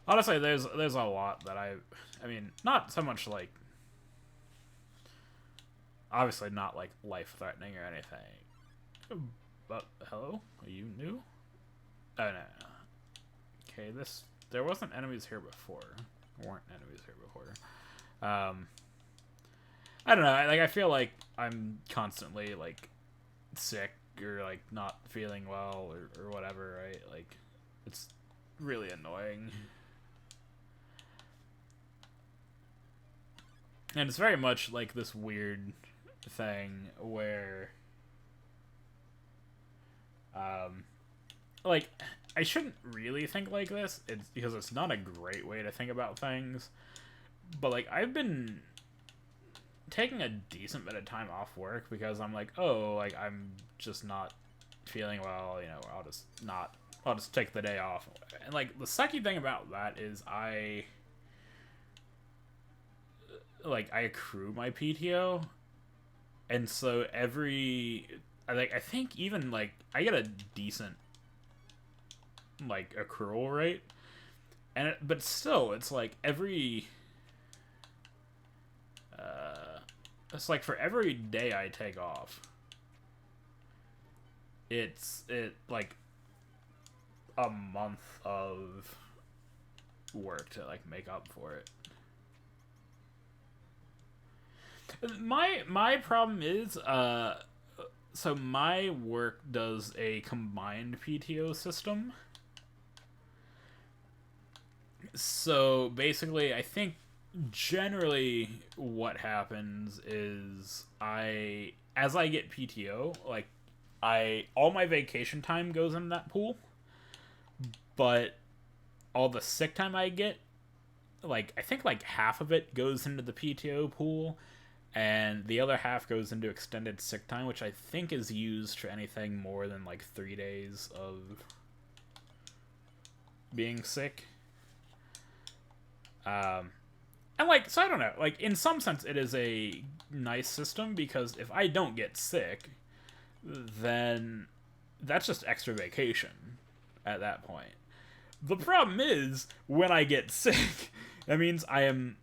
Honestly, there's a lot that I mean, not so much like. Obviously, not like life threatening or anything. But hello, are you new? Oh no. Okay, this there wasn't enemies here before. There weren't enemies here before. I don't know. I feel like I'm constantly like sick or like not feeling well or whatever, right? Like it's really annoying. And it's very much like this weird thing where like I shouldn't really think like this. It's because it's not a great way to think about things. But like I've been taking a decent bit of time off work because I'm like, oh, like I'm just not feeling well, you know, I'll just take the day off. And like the sucky thing about that is I accrue my PTO, and so I think even like I get a decent like accrual rate, and but still it's like it's like for every day I take off, it like a month of work to like make up for it. My problem is so my work does a combined PTO system. So basically I think generally what happens is as I get PTO, like all my vacation time goes in that pool, but all the sick time I get, like I think like half of it goes into the PTO pool, and the other half goes into extended sick time, which I think is used for anything more than like 3 days of being sick. And like, so I don't know, like in some sense it is a nice system because if I don't get sick, then that's just extra vacation at that point. The problem is when I get sick, that means I am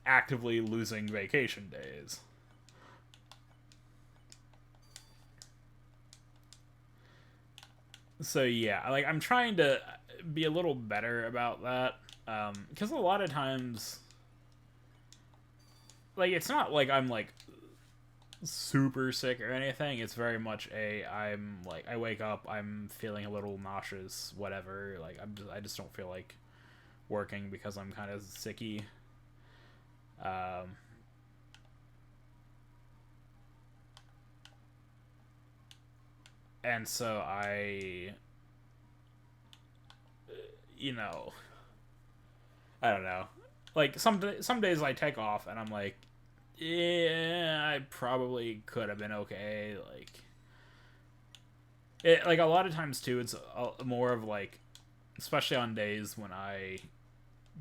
actively losing vacation days. So yeah, like I'm trying to be a little better about that, because a lot of times, like it's not like I'm like super sick or anything. It's very much I'm like I wake up, I'm feeling a little nauseous, whatever. Like I just don't feel like working because I'm kind of sicky. And so you know, I don't know. Like some days I take off and I'm like, yeah, I probably could have been okay. Like a lot of times too, it's more of like, especially on days when I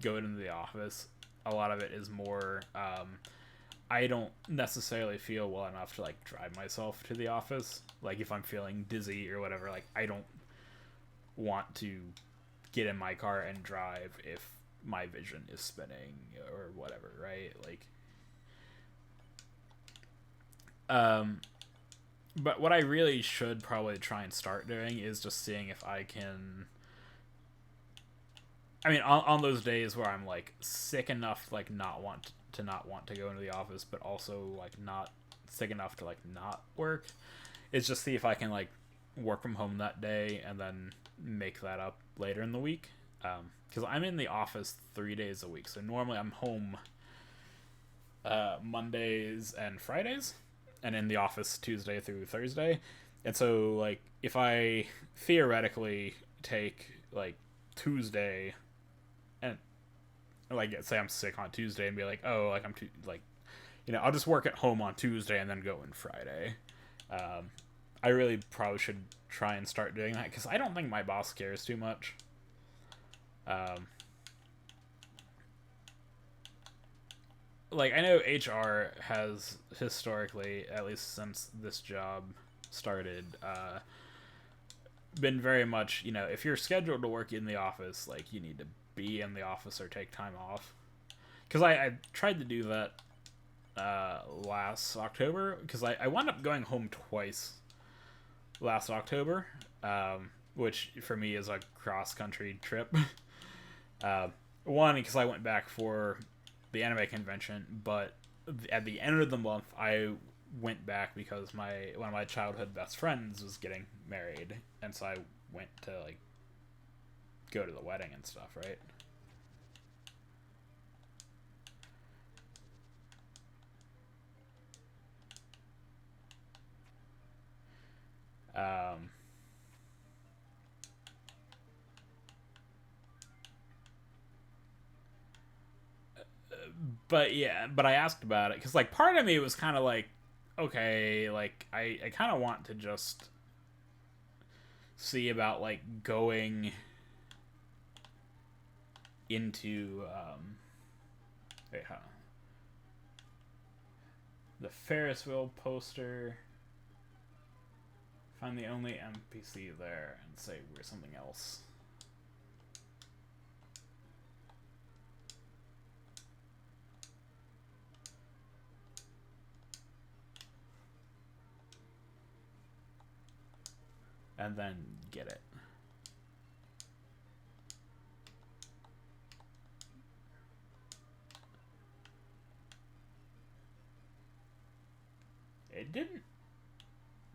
go into the office, a lot of it is more I don't necessarily feel well enough to like drive myself to the office. Like if I'm feeling dizzy or whatever, like I don't want to get in my car and drive if my vision is spinning or whatever, right? Like but what I really should probably try and start doing is just seeing if I can, I mean, on those days where I'm like sick enough to like not want to go into the office, but also like not sick enough to like not work, is just see if I can like work from home that day and then make that up later in the week. Because I'm in the office 3 days a week, so normally I'm home Mondays and Fridays, and in the office Tuesday through Thursday. And so like if I theoretically take like Tuesday and like say I'm sick on Tuesday and be like, oh, like I'm too, like, you know, I'll just work at home on Tuesday and then go in Friday. I really probably should try and start doing that because I don't think my boss cares too much. Like I know HR has historically, at least since this job started, been very much, you know, if you're scheduled to work in the office, like you need to be in the office or take time off. Because I tried to do that last October, because I wound up going home twice last October, which for me is a cross-country trip. Uh, One, because I went back for the anime convention, but at the end of the month, I went back because one of my childhood best friends was getting married, and so I went to like go to the wedding and stuff, right? Um, but yeah, but I asked about it because like part of me was kind of like, okay, like I kind of want to just see about like going into wait, huh? The Ferris wheel poster. Find the only NPC there and say we're something else. And then get it. It didn't.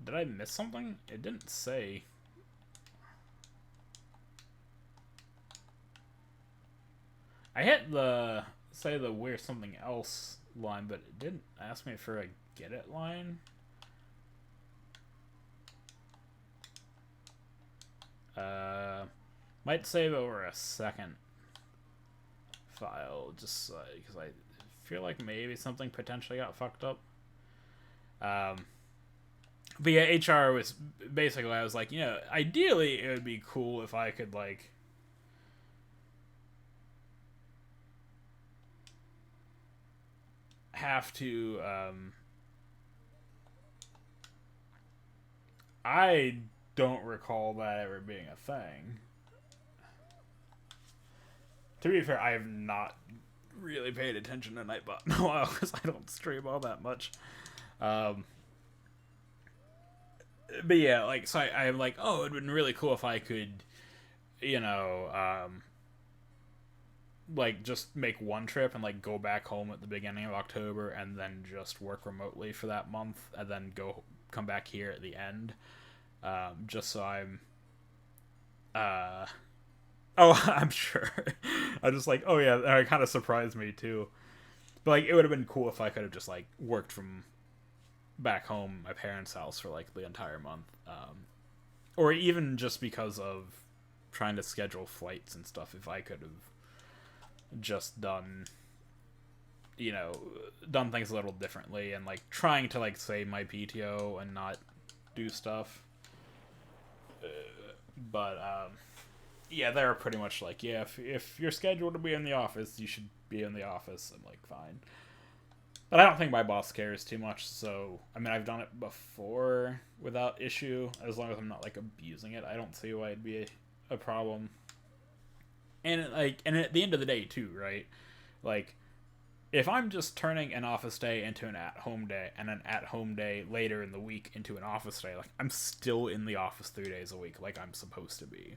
Did I miss something? It didn't say. I hit the say the we're something else line, but it didn't ask me for a get it line. Might save over a second file just because I feel like maybe something potentially got fucked up. But yeah, HR was basically, I was like, ideally it would be cool if I could like have to I don't recall that ever being a thing. To be fair, I have not really paid attention to Nightbot in a while because I don't stream all that much. But yeah, like, so I'm like, oh, it'd been really cool if I could, you know, like just make one trip and like go back home at the beginning of October and then just work remotely for that month and then come back here at the end, just so I'm, oh, I'm sure. I just like, oh yeah, that kind of surprised me too. But like, it would have been cool if I could have just like worked from back home, my parents' house, for like the entire month, or even just because of trying to schedule flights and stuff. If I could have just done things a little differently and like trying to like save my PTO and not do stuff. But yeah, they're pretty much like, yeah, if you're scheduled to be in the office, you should be in the office. I'm like, fine. But I don't think my boss cares too much, so I mean, I've done it before without issue, as long as I'm not like abusing it. I don't see why it'd be a problem. And like, and at the end of the day too, right? Like, if I'm just turning an office day into an at-home day and an at-home day later in the week into an office day, like I'm still in the office 3 days a week, like I'm supposed to be.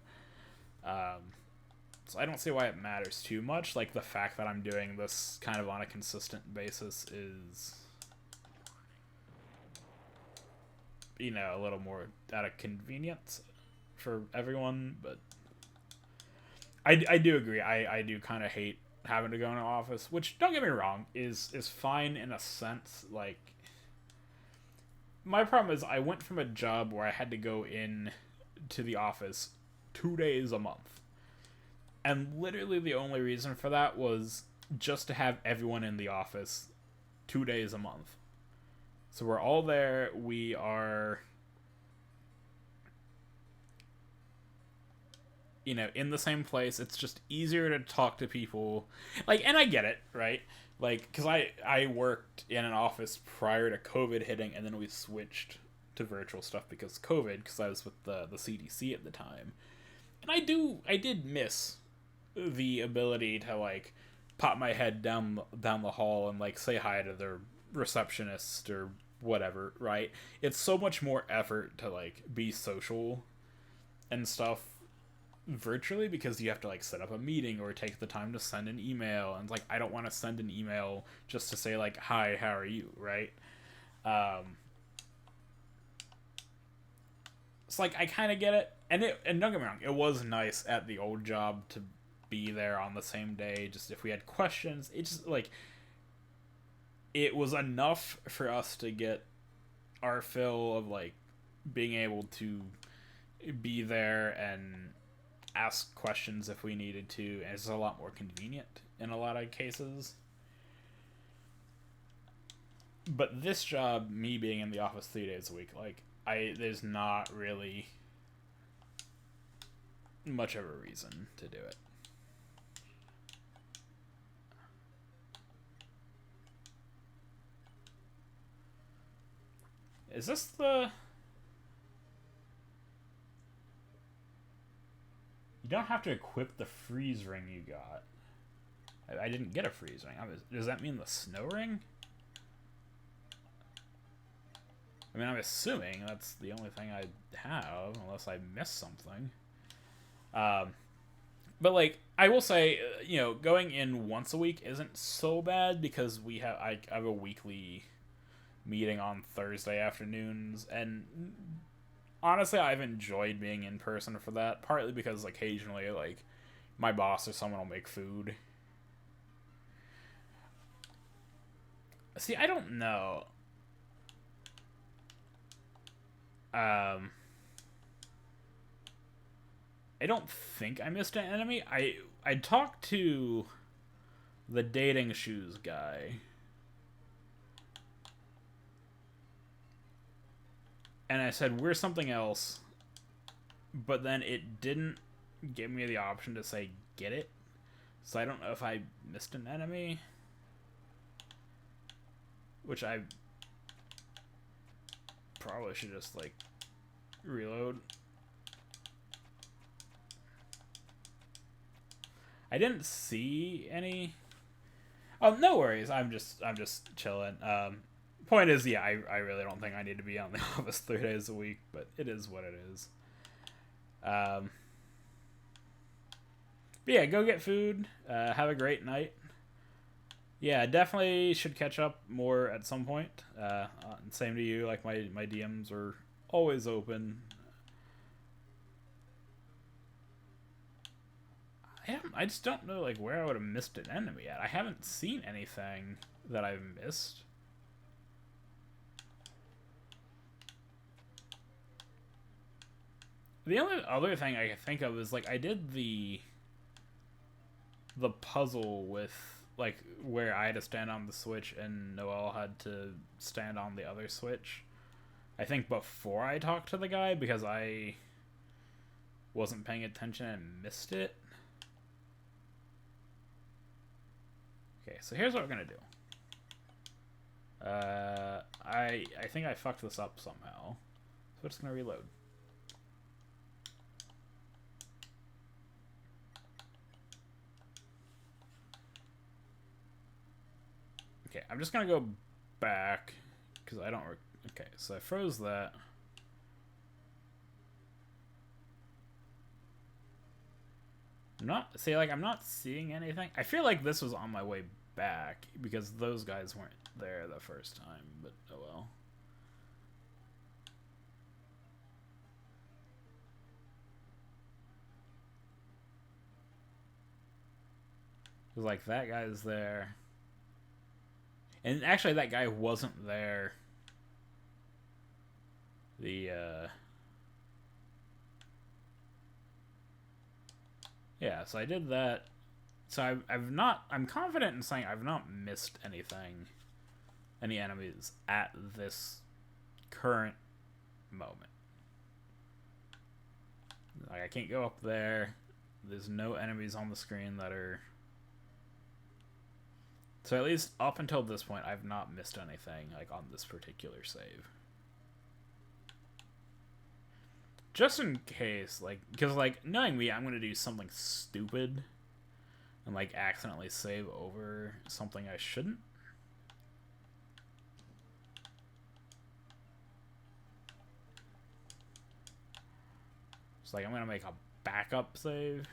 So I don't see why it matters too much. Like, the fact that I'm doing this kind of on a consistent basis is, a little more out of convenience for everyone. But I do agree. I do kind of hate having to go in an office, which, don't get me wrong, is fine in a sense. Like, my problem is I went from a job where I had to go in to the office 2 days a month. And literally the only reason for that was just to have everyone in the office 2 days a month. So we're all there. We are, in the same place. It's just easier to talk to people. Like, and I get it, right? Like, because I worked in an office prior to COVID hitting, and then we switched to virtual stuff because COVID, because I was with the CDC at the time. And I did miss the ability to like pop my head down the hall and like say hi to the receptionist or whatever, right? It's so much more effort to like be social and stuff virtually because you have to like set up a meeting or take the time to send an email, and like I don't want to send an email just to say like, hi, how are you, right? It's like I kind of get it, and don't get me wrong, it was nice at the old job to be there on the same day. Just if we had questions, it just like it was enough for us to get our fill of like being able to be there and ask questions if we needed to, and it's a lot more convenient in a lot of cases. But this job, me being in the office 3 days a week, like there's not really much of a reason to do it. Is this the... You don't have to equip the freeze ring you got. I didn't get a freeze ring. Does that mean the snow ring? I mean, I'm assuming that's the only thing I have, unless I missed something. But like, I will say, you know, going in once a week isn't so bad because I have a weekly meeting on Thursday afternoons, and honestly, I've enjoyed being in person for that, partly because occasionally, like, my boss or someone will make food. See, I don't know. I don't think I missed an enemy. I talked to the dating shoes guy, and I said, we're something else, but then it didn't give me the option to say get it, so I don't know if I missed an enemy, which I probably should just like reload. I didn't see any. Oh, no worries. I'm just chilling. Point is, yeah, I really don't think I need to be on the office 3 days a week, but it is what it is. But yeah, go get food. Have a great night. Yeah, definitely should catch up more at some point. Same to you. Like my DMs are always open. I just don't know like where I would have missed an enemy at. I haven't seen anything that I've missed. The only other thing I can think of is like I did the puzzle with like where I had to stand on the switch and Noelle had to stand on the other switch. I think before I talked to the guy because I wasn't paying attention and missed it. Okay, so here's what we're gonna do. I think I fucked this up somehow, so it's gonna reload. Okay, I'm just gonna go back because I don't. Okay, so I froze that. I'm not seeing anything. I feel like this was on my way back because those guys weren't there the first time, but oh well. It was like that guy's there. And actually that guy wasn't there. Yeah, so I did that. So I'm confident in saying I've not missed anything, any enemies at this current moment. Like I can't go up there. There's no enemies on the screen that are... So at least up until this point, I've not missed anything like on this particular save. Just in case, like, because like knowing me, I'm gonna do something stupid and like accidentally save over something I shouldn't. It's like I'm gonna make a backup save.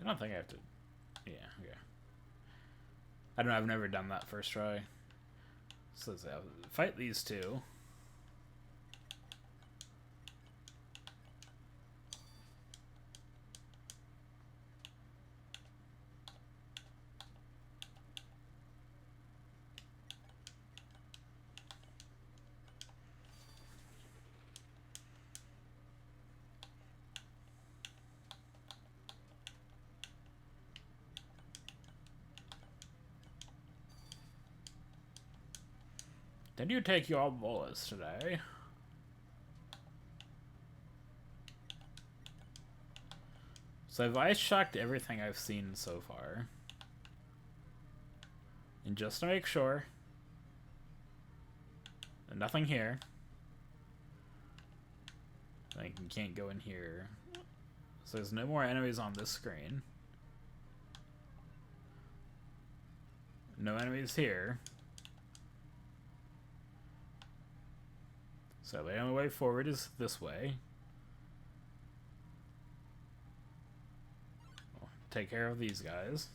I don't think I have to. Yeah, okay. I don't know. I've never done that first try. So let's fight these two. Did you take your bullets today? So I've ice shocked everything I've seen so far. And just to make sure, nothing here. Like, you can't go in here. So there's no more enemies on this screen. No enemies here. So the only way forward is this way. We'll take care of these guys.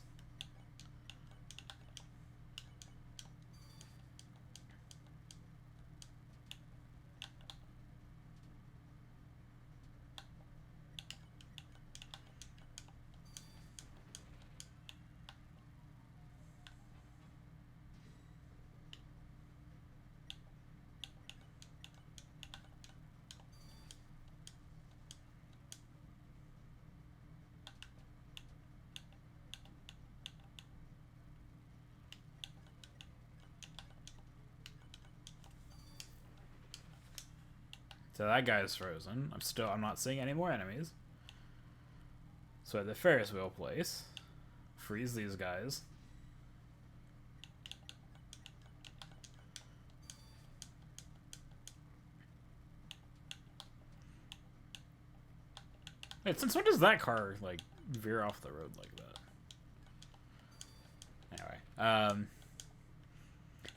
So that guy's frozen. I'm not seeing any more enemies. So at the Ferris wheel place, freeze these guys. Wait, since when does that car like veer off the road like that? Anyway,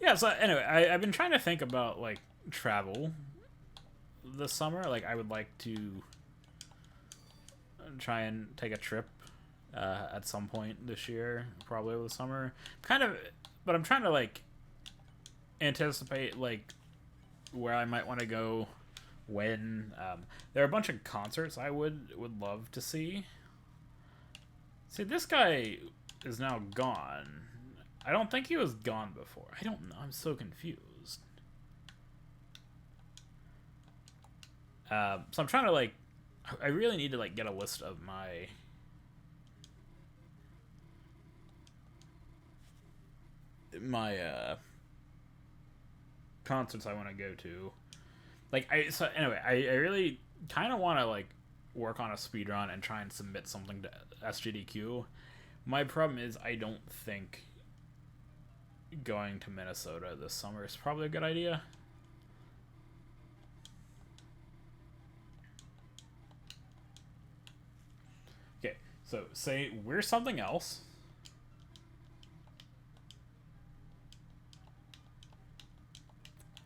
yeah. So anyway, I've been trying to think about like travel this summer. Like, I would like to try and take a trip at some point this year, probably over the summer. But I'm trying to like anticipate like where I might want to go when. There are a bunch of concerts I would love to see. See, this guy is now gone. I don't think he was gone before. I don't know. I'm so confused. So I'm trying to like, I really need to like get a list of my concerts I want to go to. Like, so anyway, I really kind of want to like work on a speedrun and try and submit something to SGDQ. My problem is I don't think going to Minnesota this summer is probably a good idea. Okay, so say we're something else.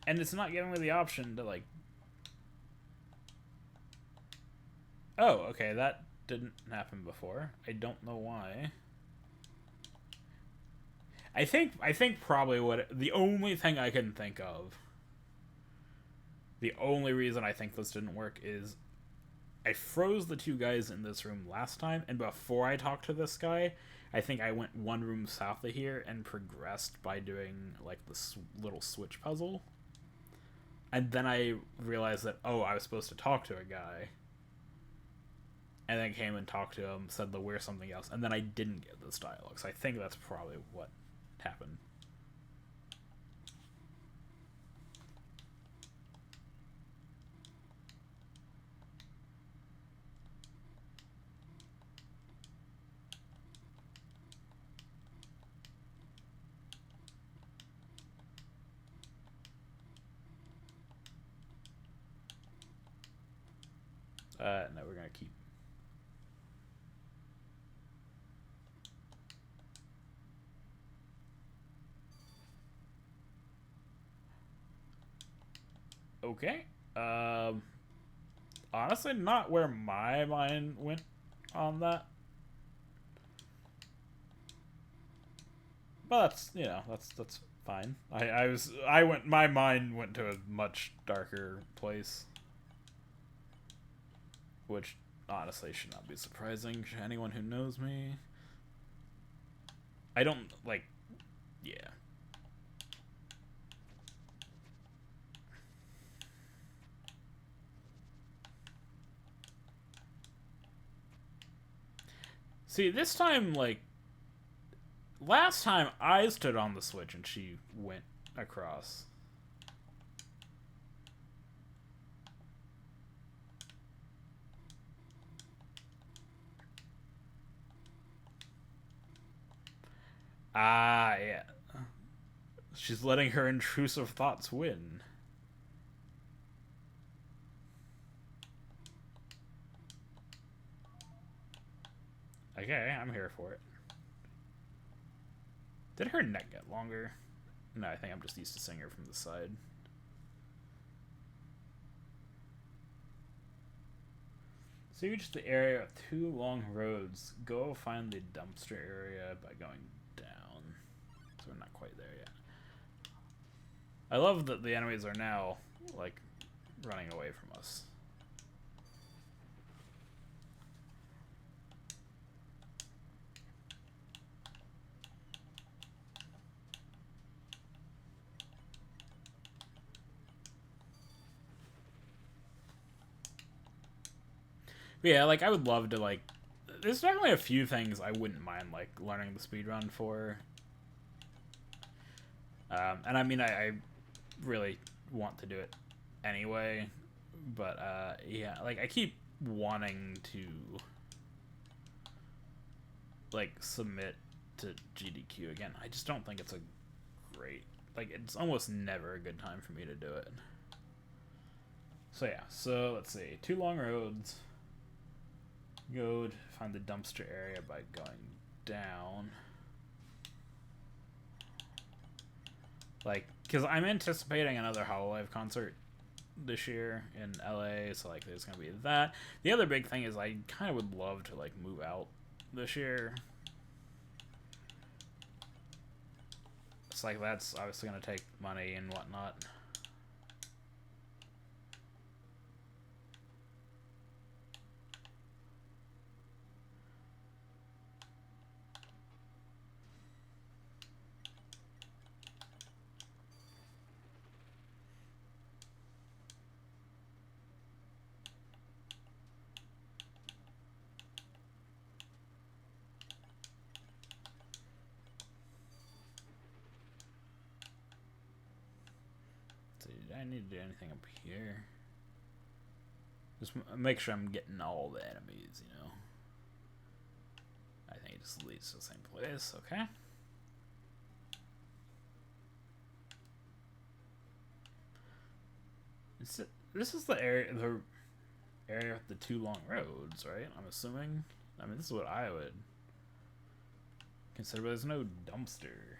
And it's not giving me the option to like... Oh, okay, that didn't happen before. I don't know why. I think probably the only thing I can think of, the only reason I think this didn't work is I froze the two guys in this room last time, and before I talked to this guy, I think I went one room south of here and progressed by doing like this little switch puzzle. And then I realized that, oh, I was supposed to talk to a guy. And then came and talked to him, said that we're something else, and then I didn't get this dialogue. So I think that's probably what happened. No, we're gonna keep. Okay. Honestly, not where my mind went on that. But that's, you know, that's fine. My mind went to a much darker place, which honestly should not be surprising to anyone who knows me. I don't like, yeah. See, this time, like, last time I stood on the switch and she went across. Ah, yeah. She's letting her intrusive thoughts win. Okay, I'm here for it. Did her neck get longer? No, I think I'm just used to seeing her from the side. So you reach the area of 2 long roads. Go find the dumpster area by going down. So we're not quite there yet. I love that the enemies are now, like, running away from us. But yeah, like, I would love to, like... There's definitely a few things I wouldn't mind, like, learning the speedrun for. And I mean, I really want to do it anyway. But, yeah, like, I keep wanting to, like, submit to GDQ again. I just don't think it's a great... Like, it's almost never a good time for me to do it. So, yeah. So, let's see. 2 long roads. Go to find the dumpster area by going down. Like, because I'm anticipating another Hololive concert this year in LA, so, like, there's gonna be that. The other big thing is I kind of would love to, like, move out this year. It's like, that's obviously gonna take money and whatnot. I need to do anything up here. Just make sure I'm getting all the enemies, you know. I think it just leads to the same place. Okay. This is the area with the 2 long roads, right? I'm assuming. I mean, this is what I would consider, but there's no dumpster.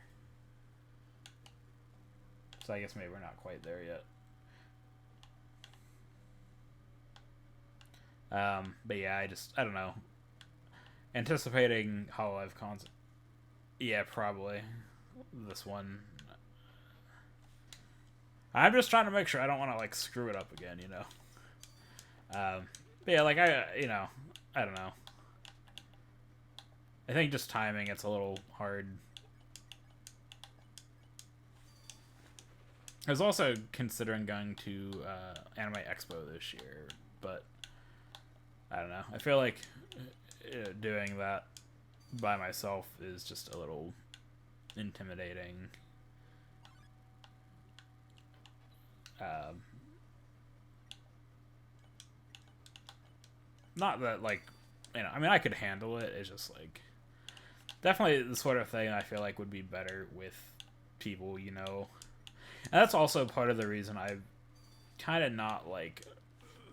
So I guess maybe we're not quite there yet. But yeah, I don't know. Anticipating Hololive concert. Yeah, probably. This one. I'm just trying to make sure I don't want to, like, screw it up again, you know? But yeah, like, you know, I don't know. I think just timing, it's a little hard. I was also considering going to Anime Expo this year, but I don't know. I feel like doing that by myself is just a little intimidating. Not that, like, you know, I mean, I could handle it. It's just, like, definitely the sort of thing I feel like would be better with people, you know. And that's also part of the reason I've kind of not, like,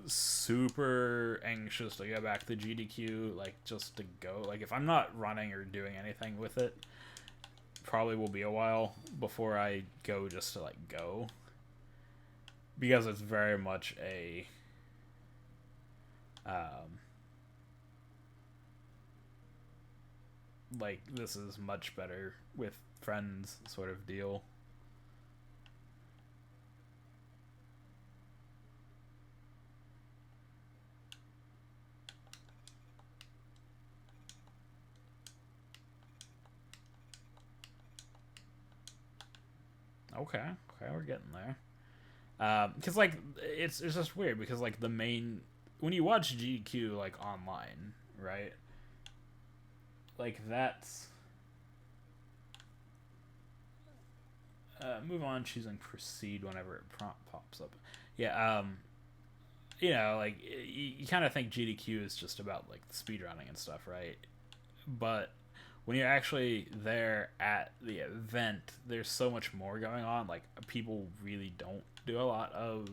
super anxious to go back to GDQ, like just to go. Like if I'm not running or doing anything with it, probably will be a while before I go just to like go, because it's very much a like this is much better with friends sort of deal. Okay, we're getting there. Because like it's just weird because like the main when you watch GQ like online, right? Like that's move on, choosing proceed whenever it prompt pops up. Yeah, you know, like you kind of think GDQ is just about like speedrunning and stuff, right? But when you're actually there at the event, there's so much more going on. Like people really don't do a lot of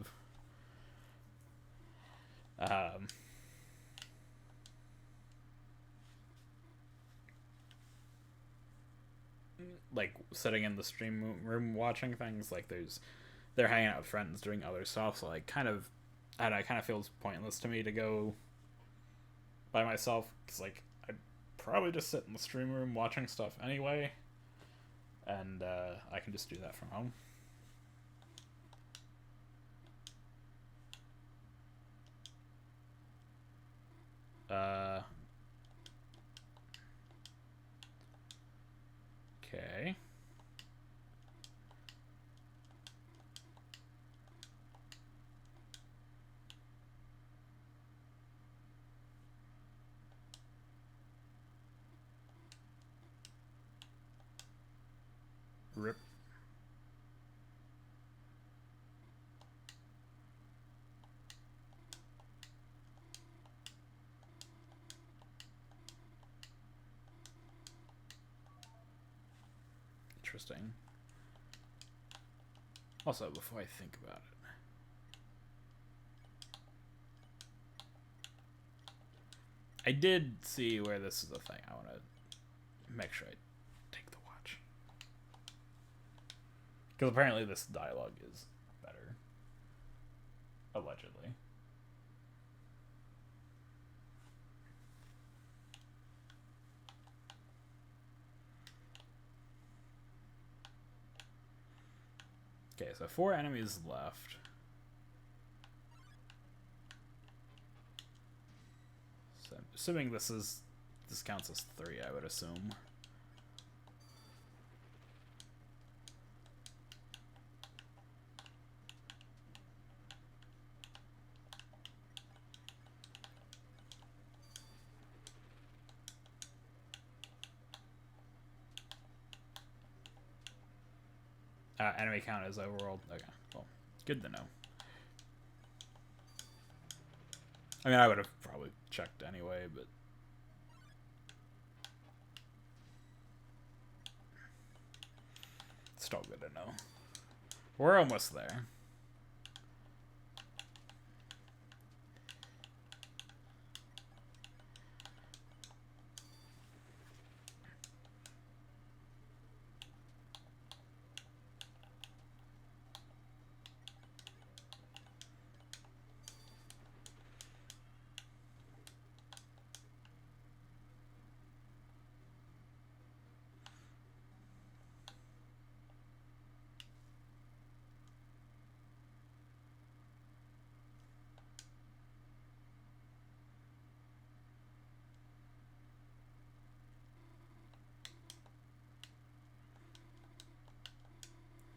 like sitting in the stream room watching things. Like they're hanging out with friends doing other stuff. So like kind of I don't know, it kind of feels pointless to me to go by myself because like I'd probably just sit in the stream room watching stuff anyway, and I can just do that from home. Okay. Rip. Interesting. Also, before I think about it, I did see where this is a thing. I want to make sure I take the watch. Because apparently this dialogue is better. Allegedly. Okay, so 4 enemies left. So I'm assuming this counts as 3, I would assume. Enemy count is overworld. Okay, well, good to know. I mean, I would have probably checked anyway, but it's still good to know. We're almost there.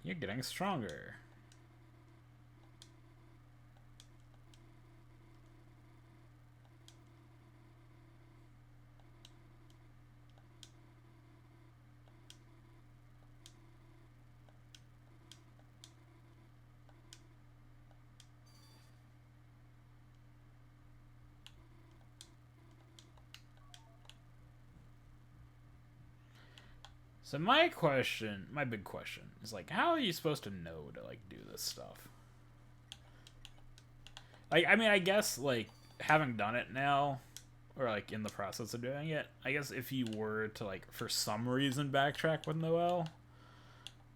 You're getting stronger. So my big question is like, how are you supposed to know to like do this stuff? Like, I mean, I guess, like, having done it now, or, like, in the process of doing it, I guess if you were to, like, for some reason backtrack with Noel,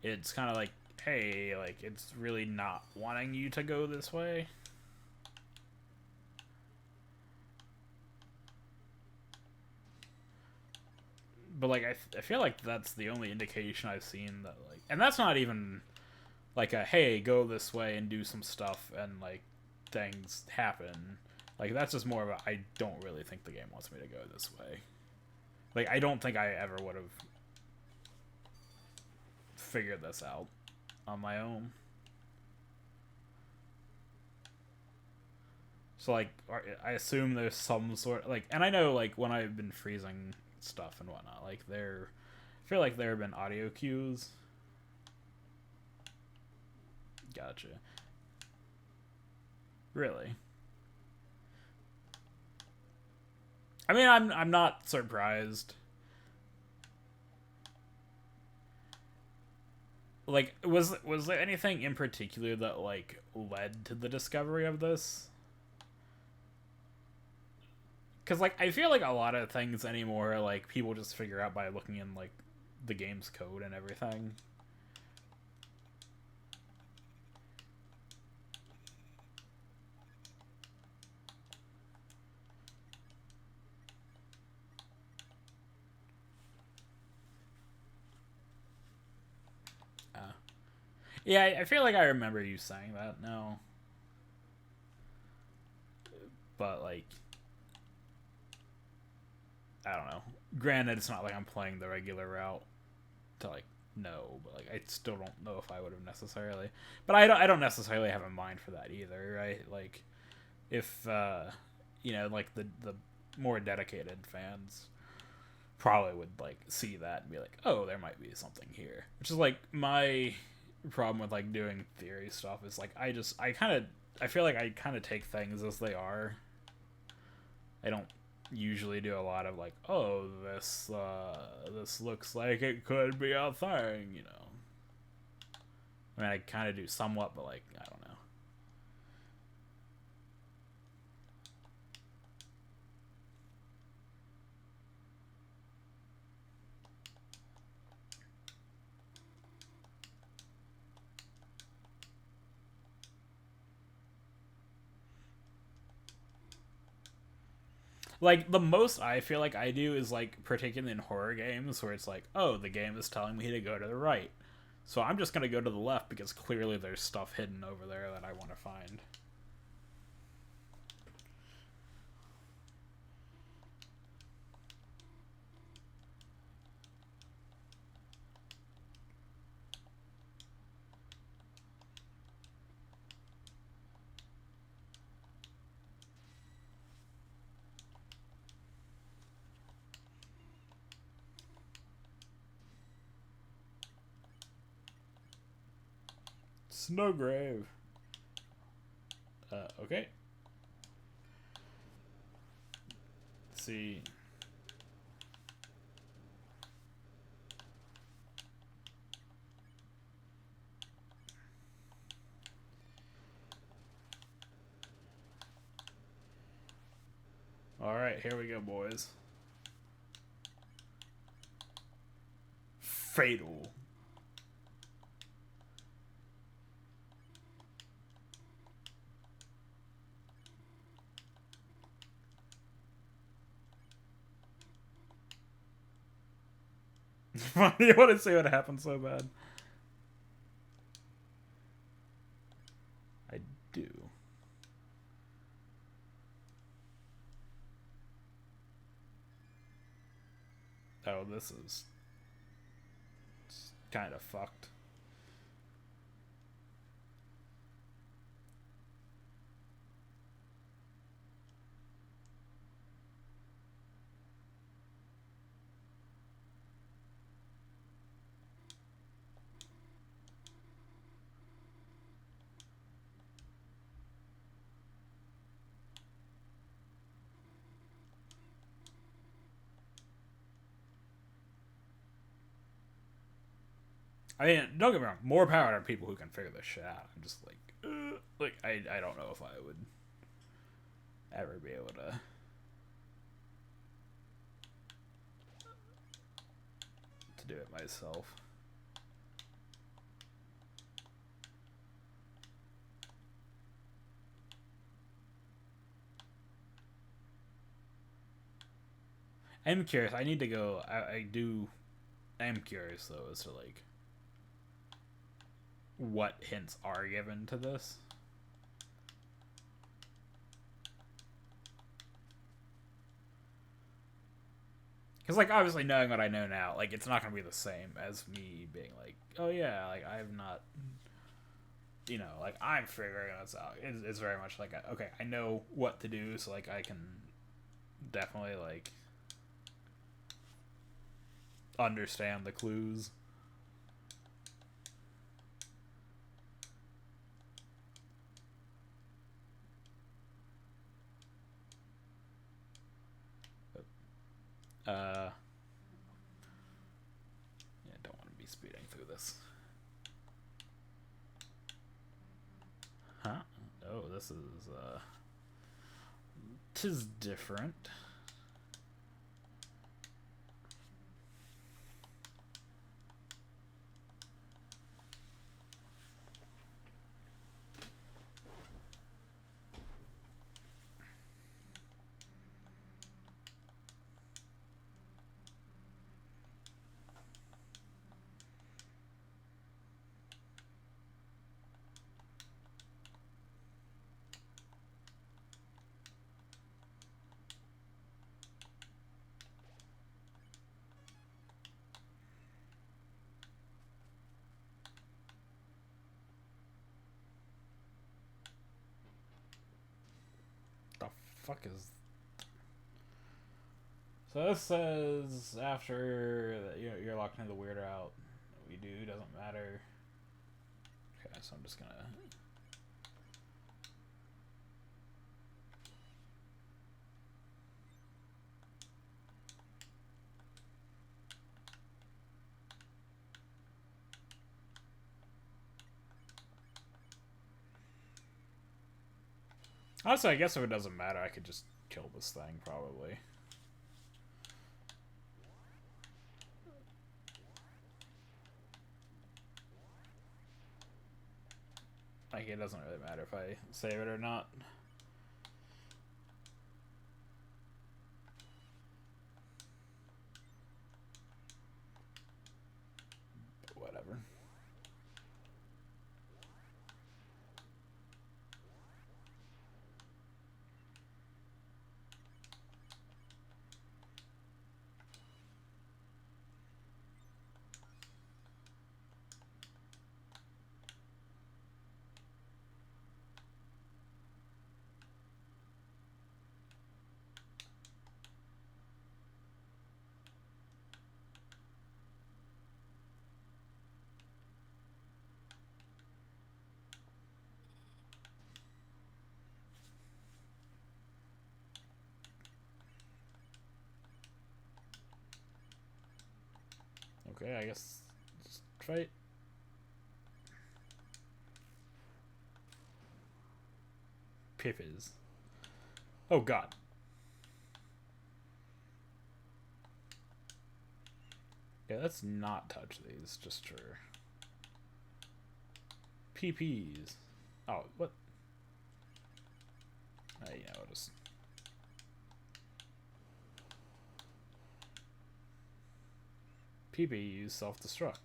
it's kind of like, hey, like, it's really not wanting you to go this way. But, like, I feel like that's the only indication I've seen that, like, and that's not even, like, a, hey, go this way and do some stuff and, like, things happen. Like, that's just more of a, I don't really think the game wants me to go this way. Like, I don't think I ever would have figured this out on my own. So, like, I assume there's some sort, like, and I know, like, when I've been freezing stuff and whatnot, like, I feel like there have been audio cues. Gotcha. Really? I mean, I'm not surprised. Like, was there anything in particular that, like, led to the discovery of this? Because, like, I feel like a lot of things anymore, like, people just figure out by looking in, like, the game's code and everything. Yeah, I feel like I remember you saying that now. But, like, I don't know. Granted, it's not like I'm playing the regular route to, like, know, but, like, I still don't know if I would have necessarily. But I don't necessarily have a mind for that either, right? Like, if, you know, like, the more dedicated fans probably would, like, see that and be like, oh, there might be something here. Which is, like, my problem with, like, doing theory stuff is, like, I feel like I kind of take things as they are. I don't usually do a lot of, like, oh, this looks like it could be a thing, you know. I mean, I kind of do somewhat, but, like, I don't know. Like, the most I feel like I do is, like, particularly in horror games where it's like, oh, the game is telling me to go to the right, so I'm just gonna go to the left because clearly there's stuff hidden over there that I want to find. Snowgrave. Okay. Let's see. Alright, here we go, boys. Fatal. You want to see what happened so bad? I do. Oh, this is kind of fucked. I mean, don't get me wrong. More power to people who can figure this shit out. I'm just like I don't know if I would. ever be able to do it myself. I'm curious. I need to go. I am curious though as to like what hints are given to this. Because like obviously knowing what I know now, like it's not gonna be the same as me being like, oh yeah, like I've not, like I'm figuring this out. It's very much like okay, I know what to do, so like I can definitely like understand the clues. Yeah, don't want to be speeding through this. Huh? Oh, this is tis different. Fuck is. So this says after you're locked into the weird route. What we do doesn't matter. Okay, so I'm just gonna. Honestly, I guess if it doesn't matter, I could just kill this thing probably. Like, it doesn't really matter if I save it or not. But whatever. Okay, I guess just fight. Pippers. Oh god. Yeah, let's not touch these, just for PPs. Oh, what? Just PP use self-destruct.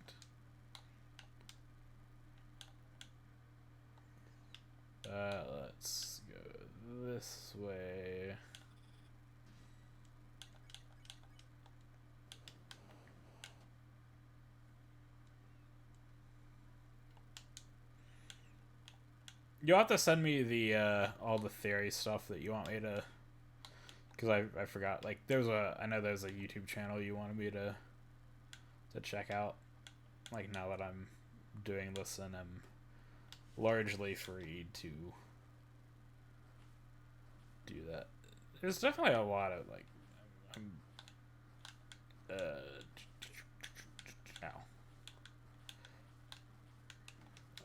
Let's go this way. You'll have to send me the all the theory stuff that you want me to, because I forgot. Like I know there's a YouTube channel you wanted me to check out. Like now that I'm doing this and I'm largely free to do that. There's definitely a lot of like ow.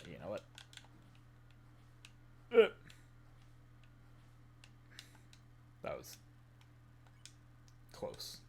You know what? close.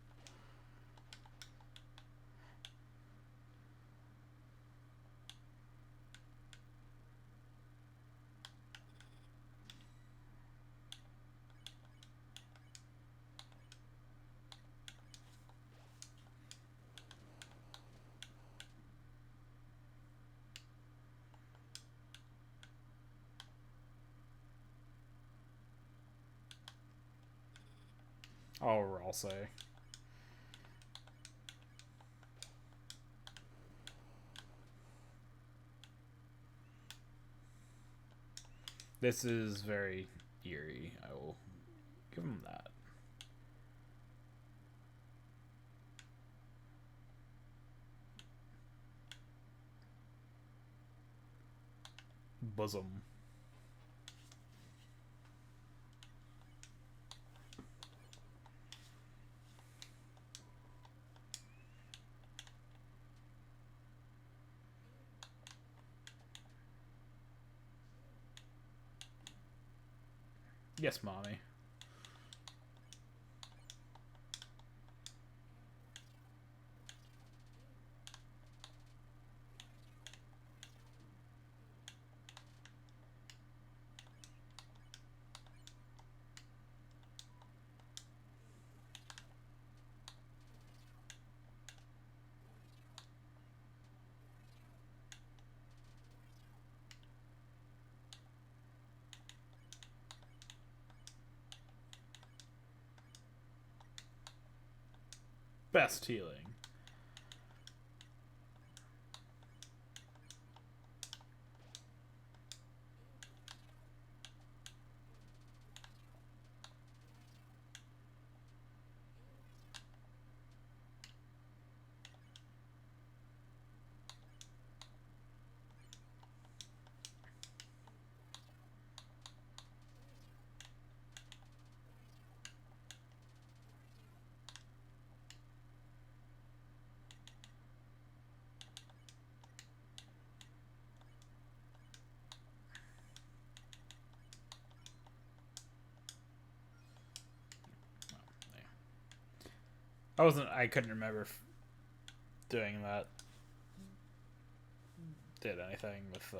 I'll say. This is very eerie. I will give him that. Bosom. Yes, mommy. Best healing. I couldn't remember if doing that did anything with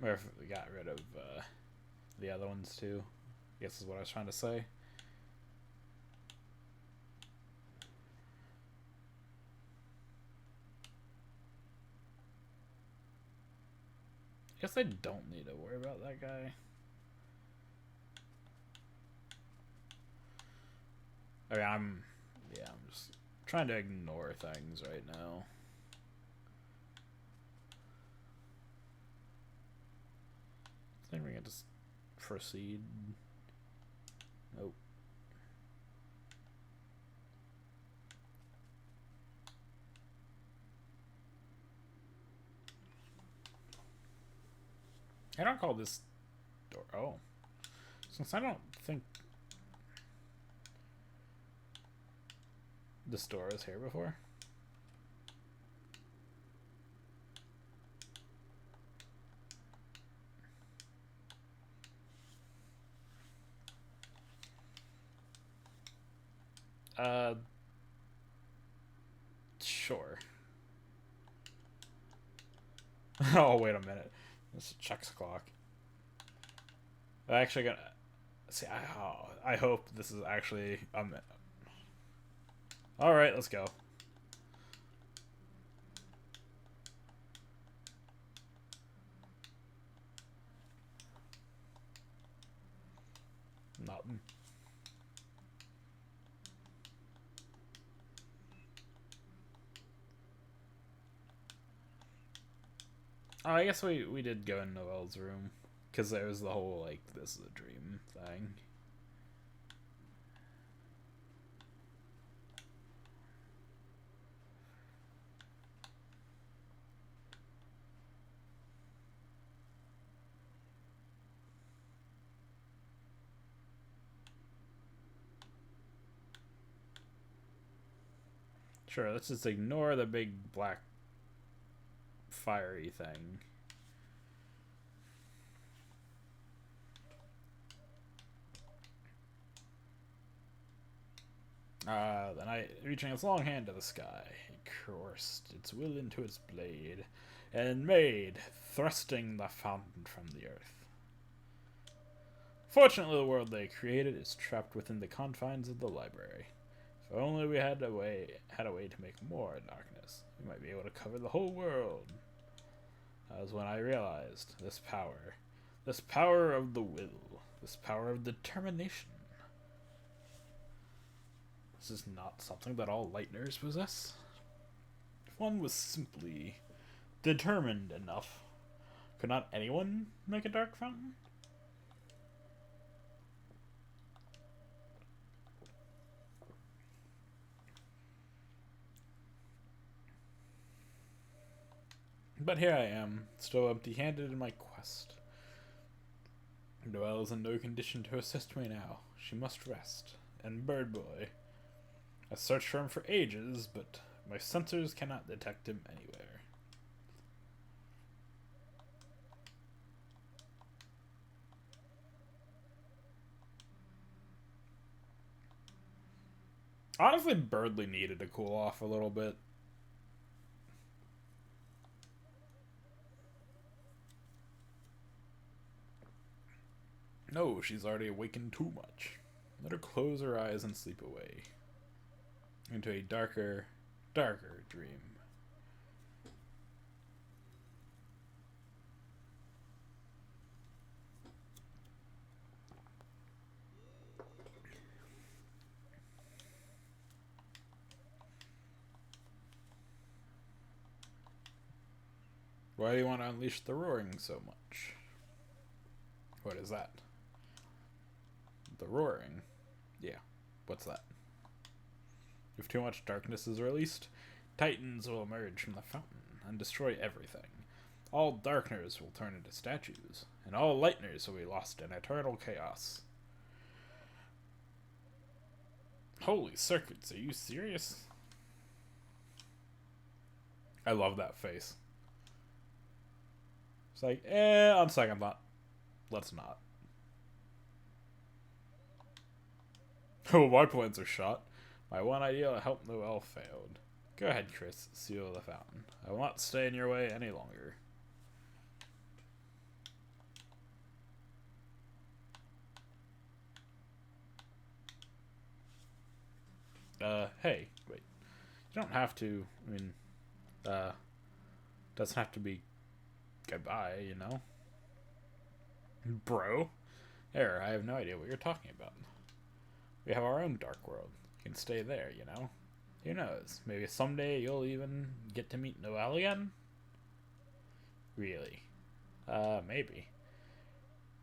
or if we got rid of the other ones too. I guess is what I was trying to say. I guess I don't need to worry about that guy. I mean, I'm just trying to ignore things right now. I think we can just proceed. Nope. I don't call this door. Oh. Since I don't think this door was here before. Sure. Oh, wait a minute. This checks the clock. I'm actually gonna see. I hope this is actually all right, let's go. Nothing. Oh, I guess we did go in Noelle's room because there was the whole like this is a dream thing. Sure, let's just ignore the big black fiery thing. The knight, reaching its long hand to the sky, it coursed its will into its blade, and made, thrusting the fountain from the earth. Fortunately, the world they created is trapped within the confines of the library. If only we had a way to make more darkness, we might be able to cover the whole world. That was when I realized this power of the will, this power of determination. This is not something that all Lightners possess. If one was simply determined enough, could not anyone make a dark fountain? But here I am, still empty-handed in my quest. Noelle is in no condition to assist me now. She must rest. And Bird Boy. I searched for him for ages, but my sensors cannot detect him anywhere. Honestly, Birdly needed to cool off a little bit. No, she's already awakened too much. Let her close her eyes and sleep away into a darker, darker dream. Why do you want to unleash the roaring so much? What is that? The roaring? Yeah, what's that? If too much darkness is released, titans will emerge from the fountain and destroy everything. All darkners will turn into statues, and all lightners will be lost in eternal chaos. Holy circuits, are you serious? I love that face. It's like, on second thought, let's not. Oh, my plans are shot. My one idea to help Noelle failed. Go ahead, Chris. Seal the fountain. I will not stay in your way any longer. Hey, wait. You don't have to, I mean, doesn't have to be goodbye, you know? Bro? Here, I have no idea what you're talking about. We have our own dark world. You can stay there, you know? Who knows? Maybe someday you'll even get to meet Noelle again? Really? Maybe.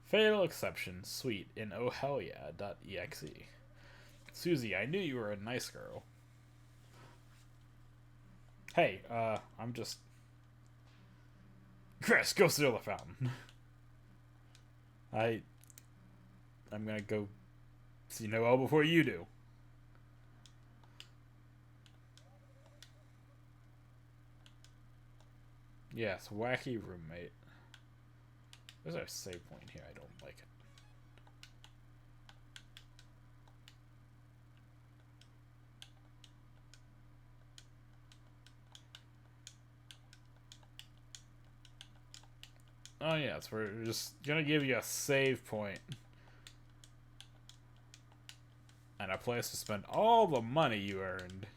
Fatal exception, sweet in ohellyeah.exe. Susie, I knew you were a nice girl. Hey, I'm just... Chris, go steal the fountain. I'm gonna go see Noelle before you do. Yes, wacky roommate. There's our save point here. I don't like it. Oh yes, we're just gonna give you a save point. And a place to spend all the money you earned.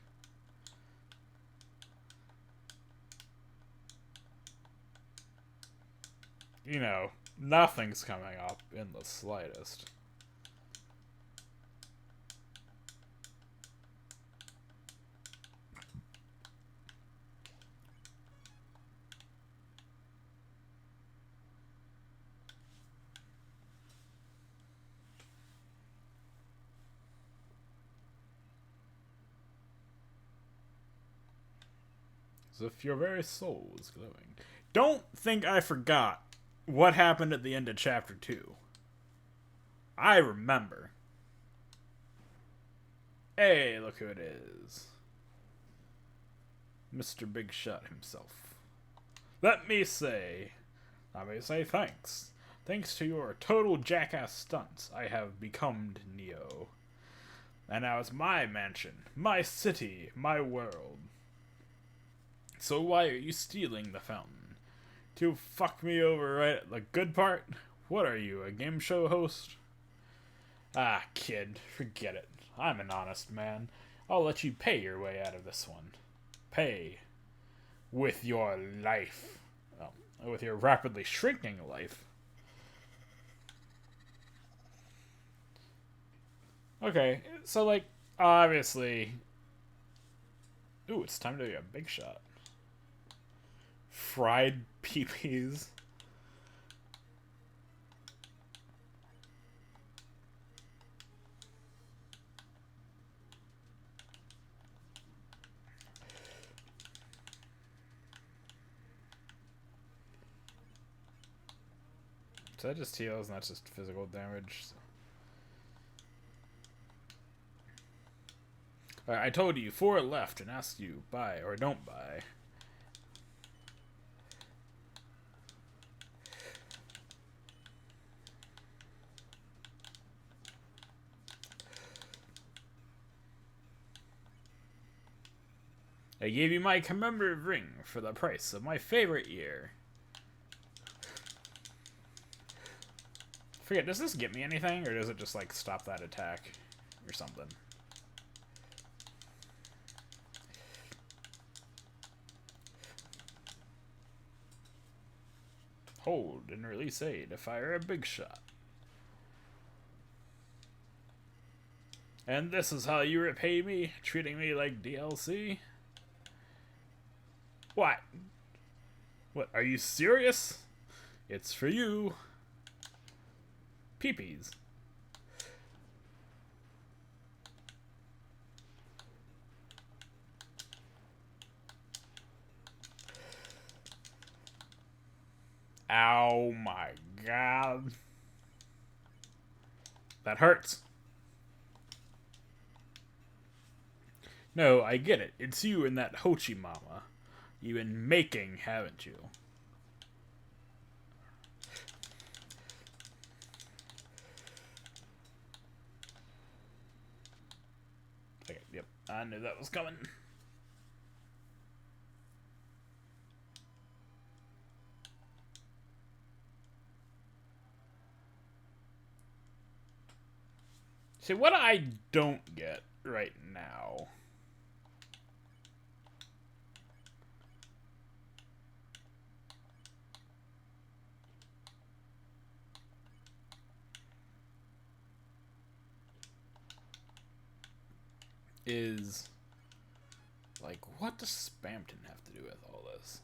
You know, nothing's coming up in the slightest. As if your very soul was glowing. Don't think I forgot what happened at the end of chapter 2. I remember. Hey, look who it is. Mr. Big Shot himself. Let me say, thanks. Thanks to your total jackass stunts, I have become Neo. And now it's my mansion, my city, my world. So why are you stealing the fountain? To fuck me over right at the good part? What are you, a game show host? Ah, kid, forget it. I'm an honest man. I'll let you pay your way out of this one. Pay. With your life. Well, with your rapidly shrinking life. Okay, so, like, obviously... Ooh, it's time to do a big shot. Fried peepees. So that just heals, not just physical damage. Alright, I told you 4 left and asked you buy or don't buy. I gave you my commemorative ring for the price of my favorite year. Forget, does this get me anything, or does it just, like, stop that attack or something? Hold and release A to fire a big shot. And this is how you repay me, treating me like DLC? What? What, are you serious? It's for you. Peepees. Ow my god. That hurts. No, I get it. It's you and that Hochi Mama. You've been making, haven't you? Okay, yep. I knew that was coming. See, what I don't get right now is, like, what does Spamton have to do with all this?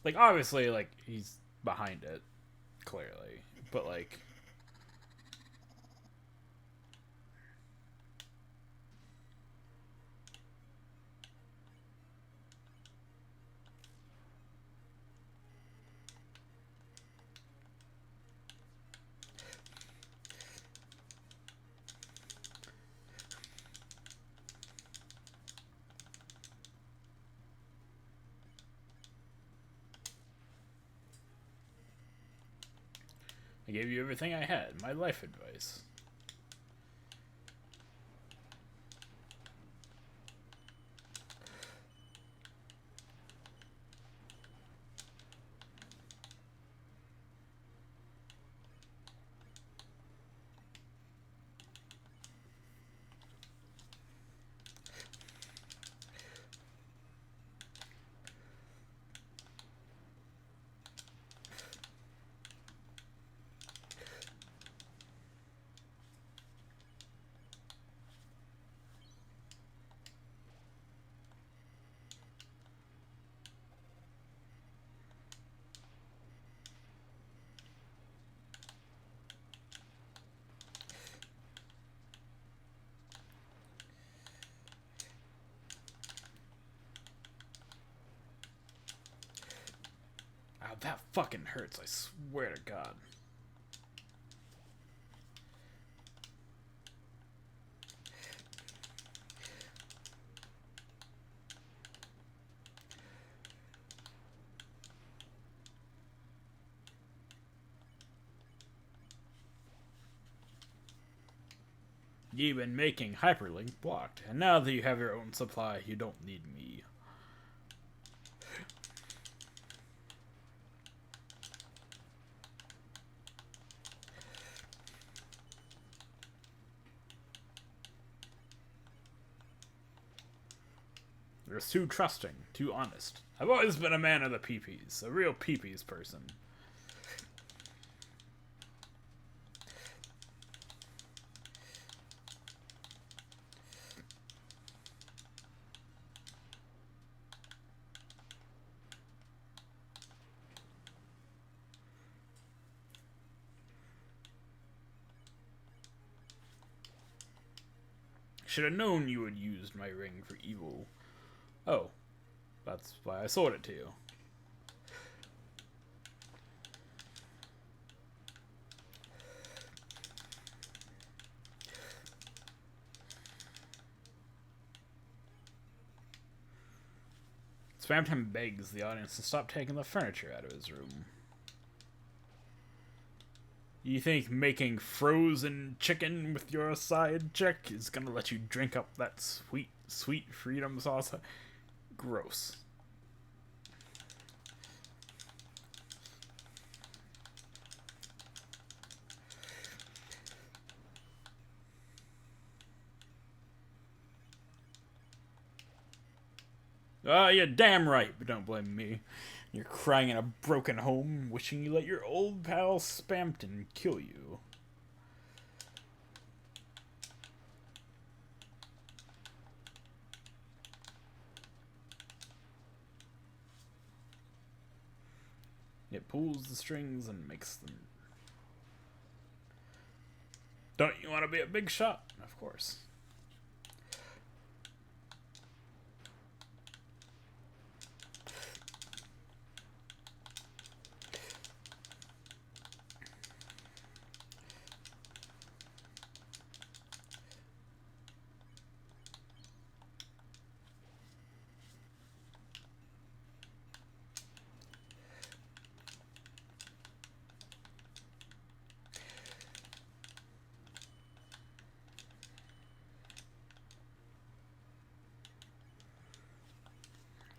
Like, obviously, like, he's behind it, clearly, but, like... I gave you everything I had, my life advice. Ow, that fucking hurts, I swear to God. You've been making hyperlink blocked, and now that you have your own supply, you don't need me. You're too trusting, too honest. I've always been a man of the peepees, a real peepees person. Should have known you had used my ring for evil. Oh, that's why I sold it to you. Spamton begs the audience to stop taking the furniture out of his room. You think making frozen chicken with your side chick is gonna let you drink up that sweet, sweet freedom sauce? Gross. You're damn right, but don't blame me. You're crying in a broken home, wishing you let your old pal Spamton kill you. It pulls the strings and makes them. Don't you want to be a big shot? Of course.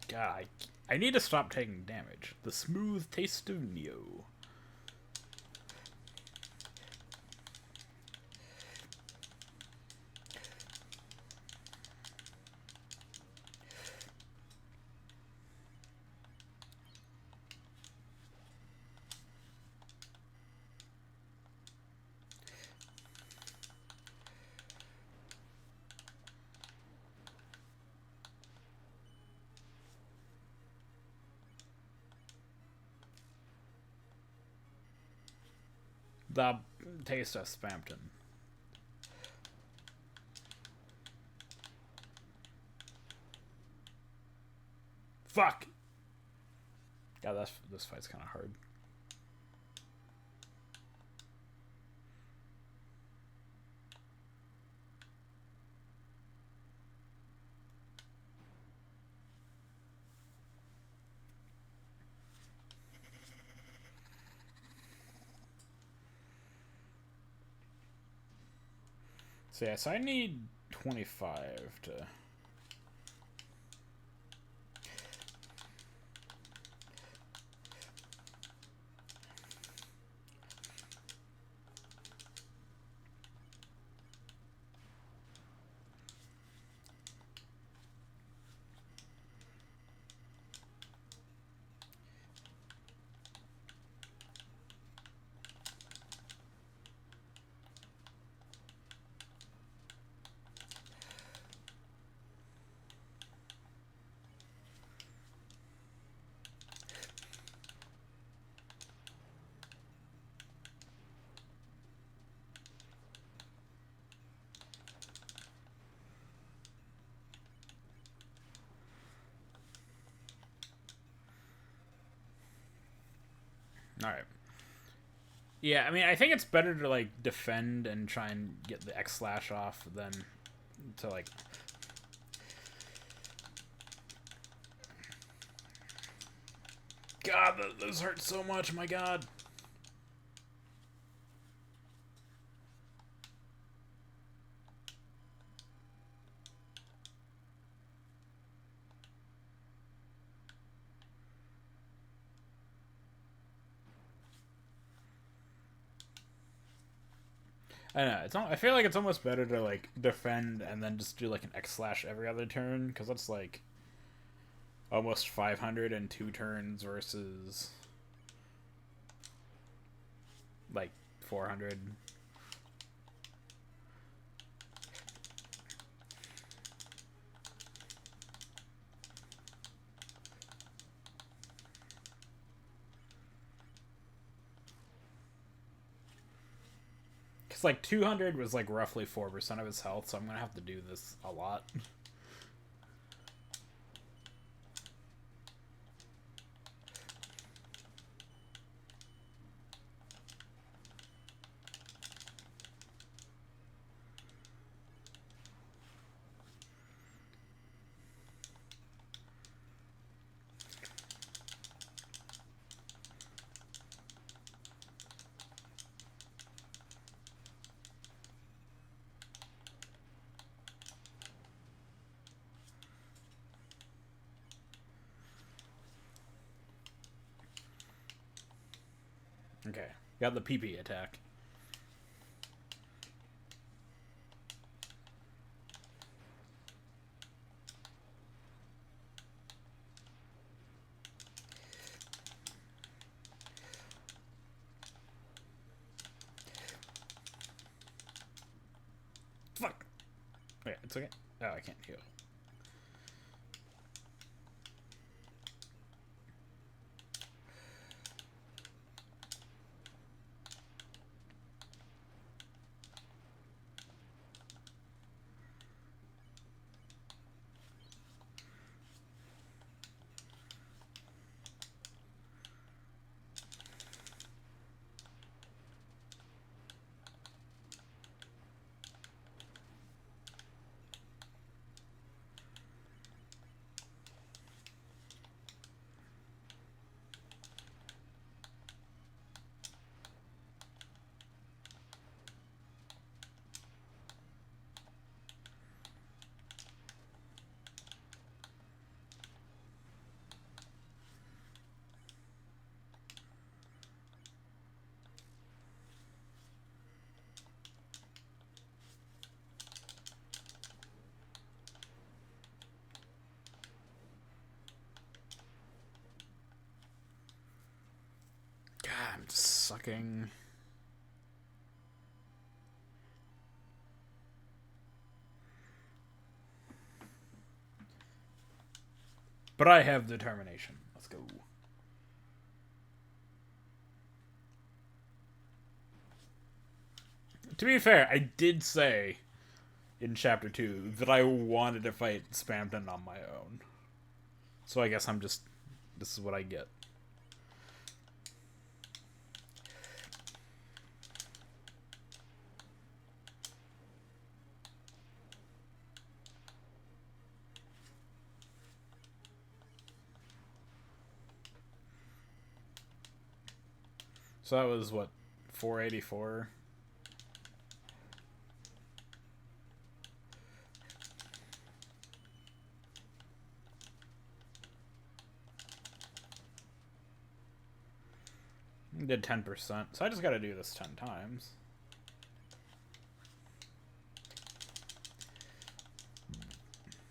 God, I need to stop taking damage. The smooth taste of Neo. The taste of Spamton. Fuck! God, this fight's kind of hard. So yeah, so I need 25 to... Alright. Yeah, I mean, I think it's better to, like, defend and try and get the X-Slash off than to, like... God, those hurt so much, my God. I know. I feel like it's almost better to like defend and then just do like an X slash every other turn because that's like almost 500 in 2 turns versus like 400. Because like 200 was like roughly 4% of his health, so I'm gonna have to do this a lot. Okay, got the PP attack. Fuck. Wait, it's okay. Oh, I can't heal. God, I'm sucking. But I have determination. Let's go. To be fair, I did say in chapter 2 that I wanted to fight Spamton on my own. So I guess I'm just... This is what I get. So that was, what, 484? Did 10%. So I just gotta do this 10 times.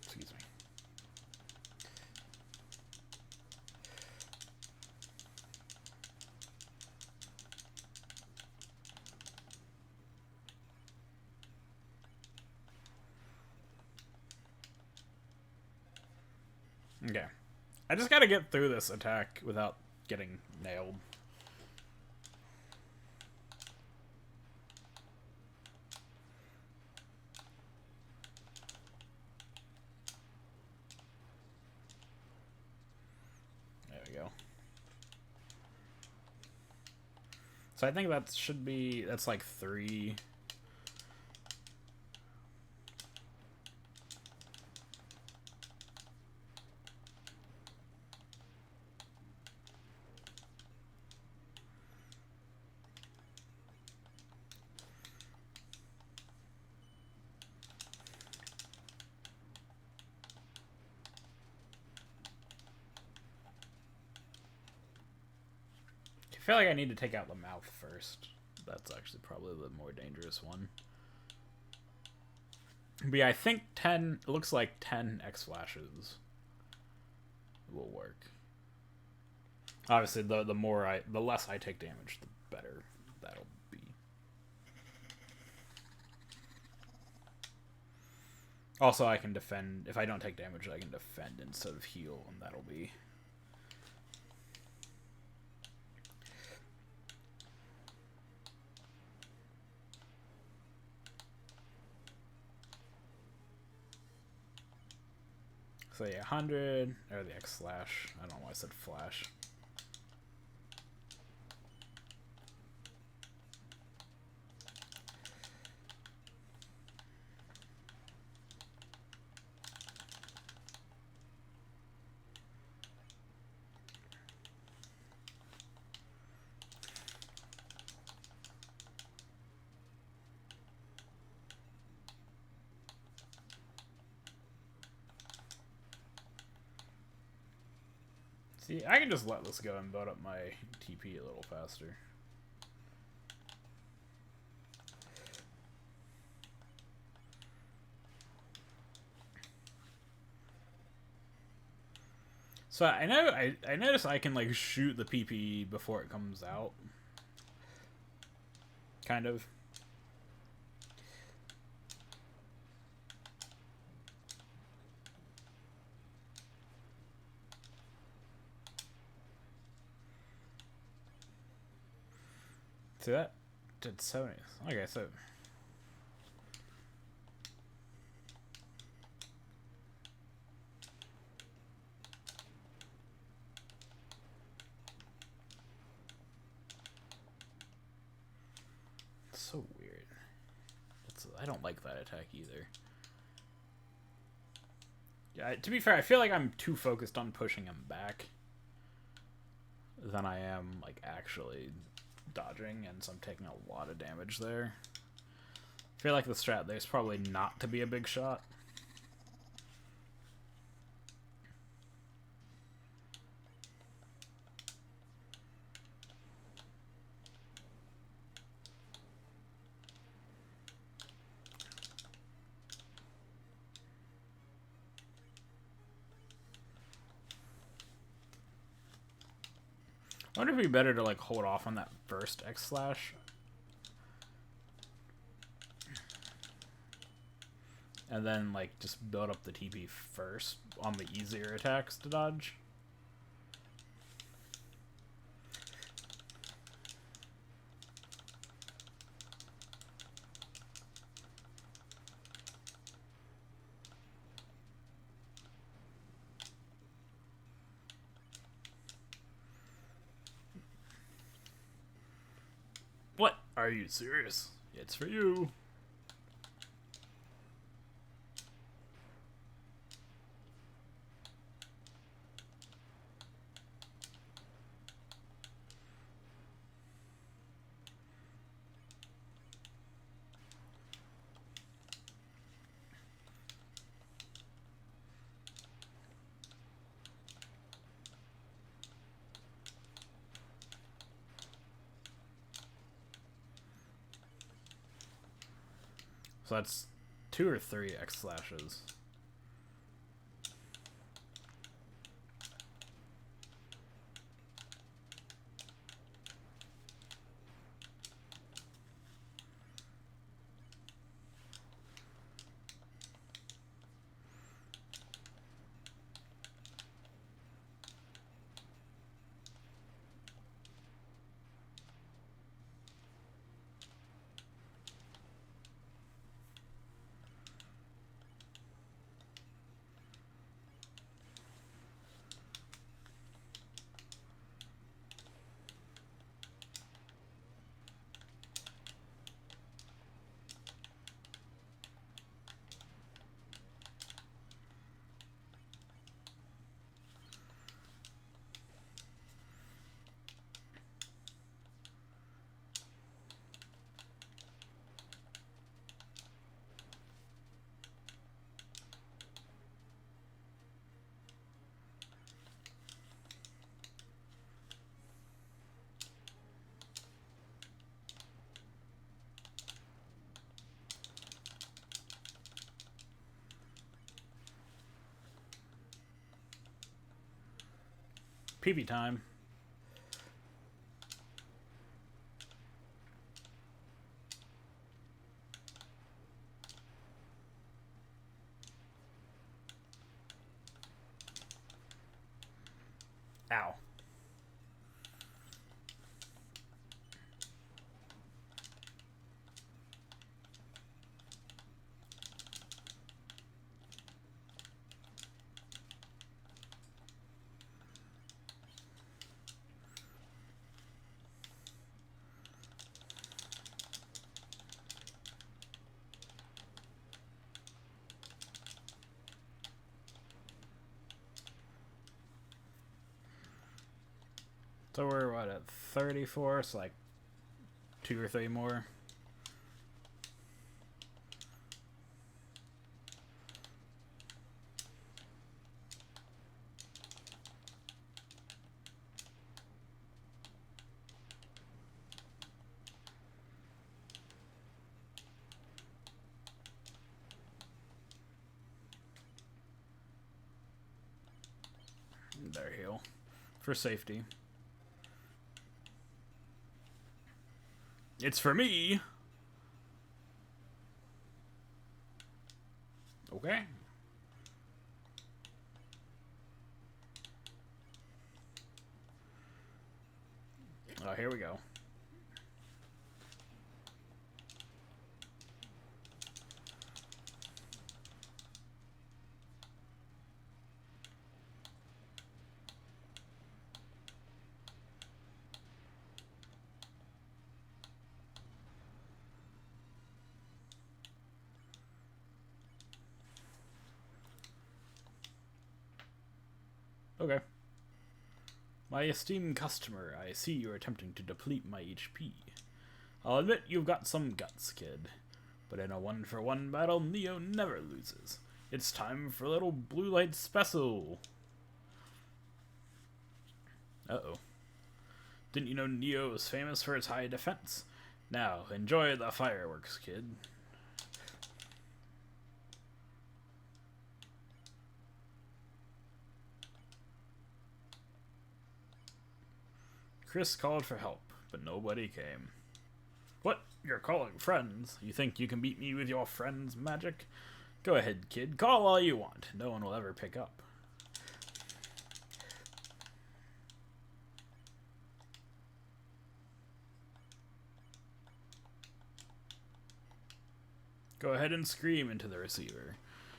Excuse me. Okay. I just gotta get through this attack without getting nailed. There we go. So I think that should be... That's like 3... I feel like I need to take out the mouth first, That's actually probably the more dangerous one. But yeah, I think 10... It looks like 10 X flashes will work. Obviously, the less I take damage, the better that'll be. Also, I can defend. If I don't take damage, I can defend instead of heal, and that'll be... So yeah, 100, or the X slash. I don't know why I said flash. See, I can just let this go and build up my TP a little faster. So I know I notice I can like shoot the PP before it comes out. Kind of. See that? Did 70. Okay, so it's so weird. I don't like that attack either. Yeah, to be fair, I feel like I'm too focused on pushing him back than I am like actually dodging, and so I'm taking a lot of damage there. I feel like the strat there's probably not to be a big shot. I wonder if it'd be better to like hold off on that first X slash and then like just build up the TP first on the easier attacks to dodge. What? Are you serious? It's for you. So that's 2 or 3 X slashes. PB time. Ow. So we're what at 34? So like 2 or 3 more. There, heal for safety. It's for me. Okay. Oh, here we go. Okay. My esteemed customer, I see you're attempting to deplete my HP. I'll admit you've got some guts, kid. But in a one-for-one battle, Neo never loses. It's time for a little blue light special. Uh-oh. Didn't you know Neo is famous for its high defense? Now, enjoy the fireworks, kid. Chris called for help, but nobody came. What? You're calling friends? You think you can beat me with your friends' magic? Go ahead, kid. Call all you want. No one will ever pick up. Go ahead and scream into the receiver.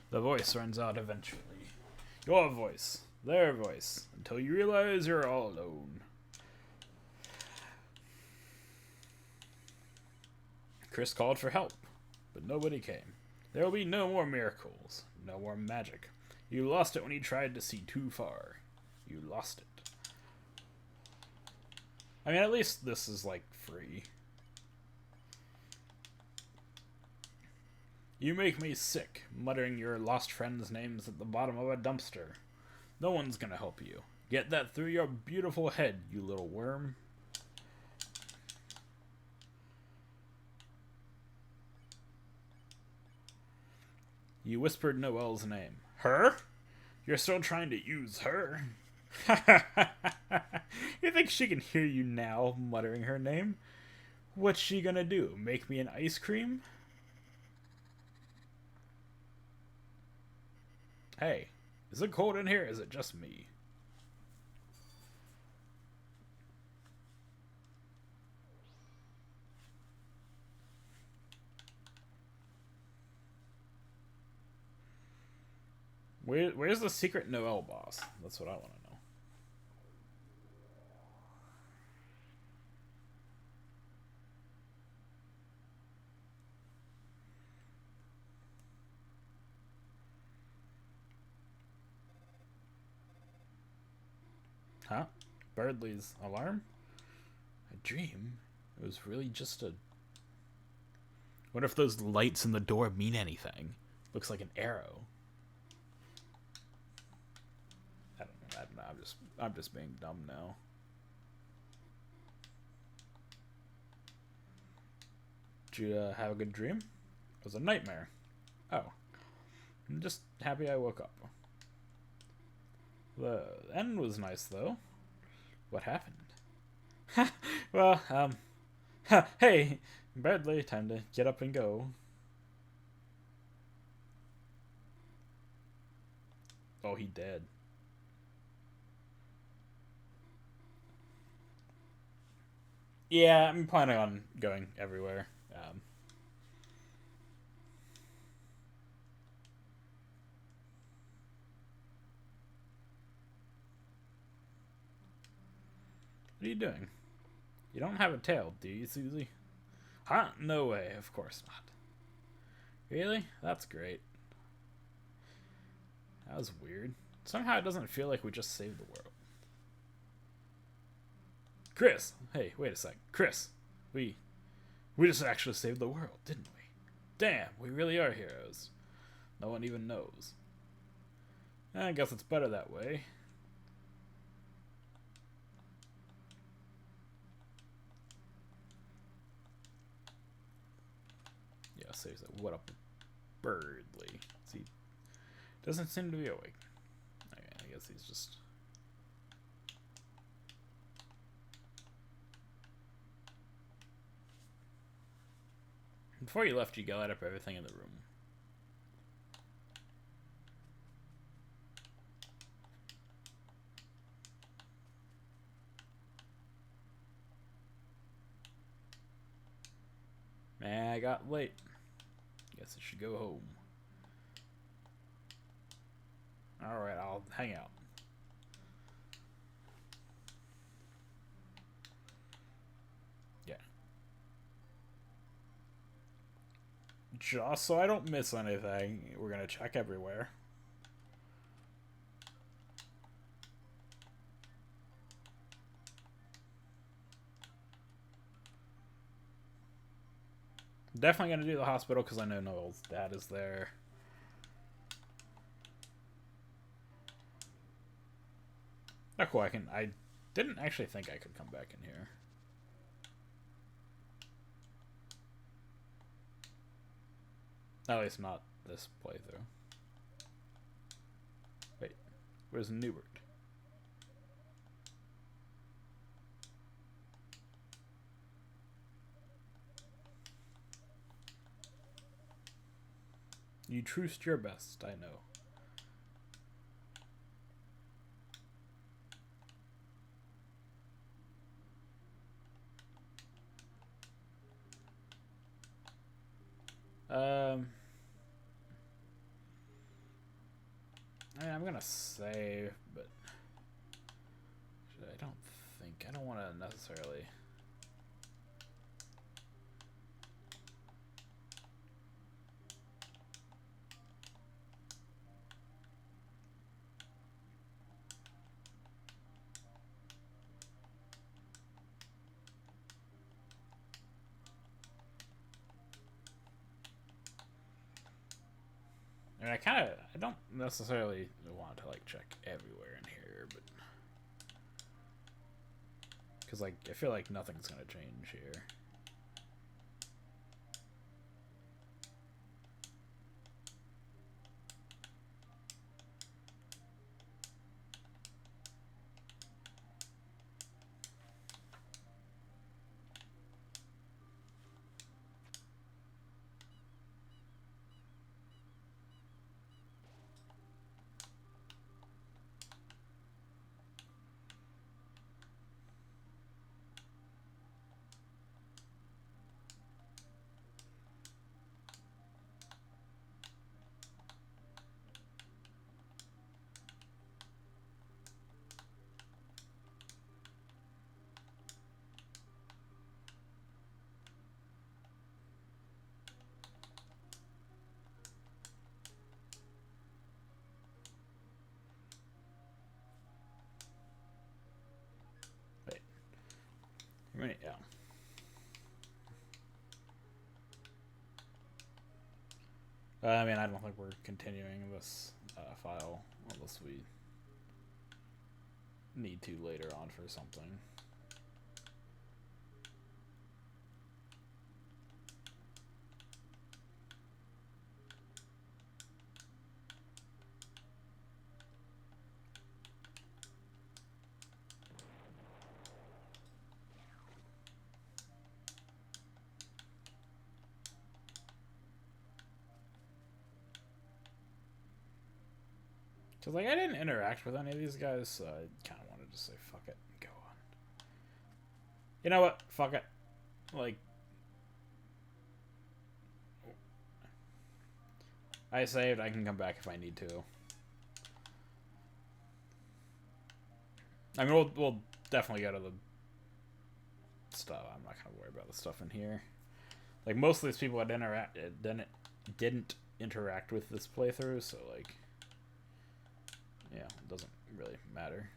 The voice runs out eventually. Your voice. Their voice. Until you realize you're all alone. Chris called for help, but nobody came. There will be no more miracles, no more magic. You lost it when you tried to see too far. You lost it. I mean, at least this is, like, free. You make me sick, muttering your lost friends' names at the bottom of a dumpster. No one's gonna help you. Get that through your beautiful head, you little worm. You whispered Noelle's name. Her? You're still trying to use her? You think she can hear you now, muttering her name? What's she gonna do? Make me an ice cream? Hey, is it cold in here? Is it just me? Where's the secret Noelle boss? That's what I want to know. Huh? Berdley's alarm? A dream? It was really just a... What if those lights in the door mean anything? Looks like an arrow. I don't know. I'm just being dumb now. Did you have a good dream? It was a nightmare. Oh. I'm just happy I woke up. The end was nice, though. What happened? Well, hey, Bradley, time to get up and go. Oh, he dead. Yeah, I'm planning on going everywhere. What are you doing? You don't have a tail, do you, Susie? Huh? No way, of course not. Really? That's great. That was weird. Somehow it doesn't feel like we just saved the world. Chris! Hey, wait a sec. Chris! We just actually saved the world, didn't we? Damn, we really are heroes. No one even knows. I guess it's better that way. Yeah, seriously, what up, Birdly? See, doesn't seem to be awake. Okay, I guess he's just... Before you left, you got up everything in the room. Man, I got late. Guess I should go home. Alright, I'll hang out. Yeah. Just so I don't miss anything, we're gonna check everywhere. Definitely gonna do the hospital because I know Noel's dad is there. Oh, cool. I didn't actually think I could come back in here. At least not this playthrough. Wait, where's Newbert? You truced your best, I know. I mean, I'm gonna save, but I don't want to necessarily. I mean, I don't necessarily want to like check everywhere in here, but because like I feel like nothing's gonna change here. Right, yeah. I mean, I don't think we're continuing this file unless we need to later on for something. Because, like, I didn't interact with any of these guys, so I kind of wanted to say fuck it and go on. You know what? Fuck it. Like, I saved. I can come back if I need to. I mean, we'll definitely go to the stuff. I'm not gonna worry about the stuff in here. Like, most of these people didn't interact with this playthrough, so like, yeah, it doesn't really matter.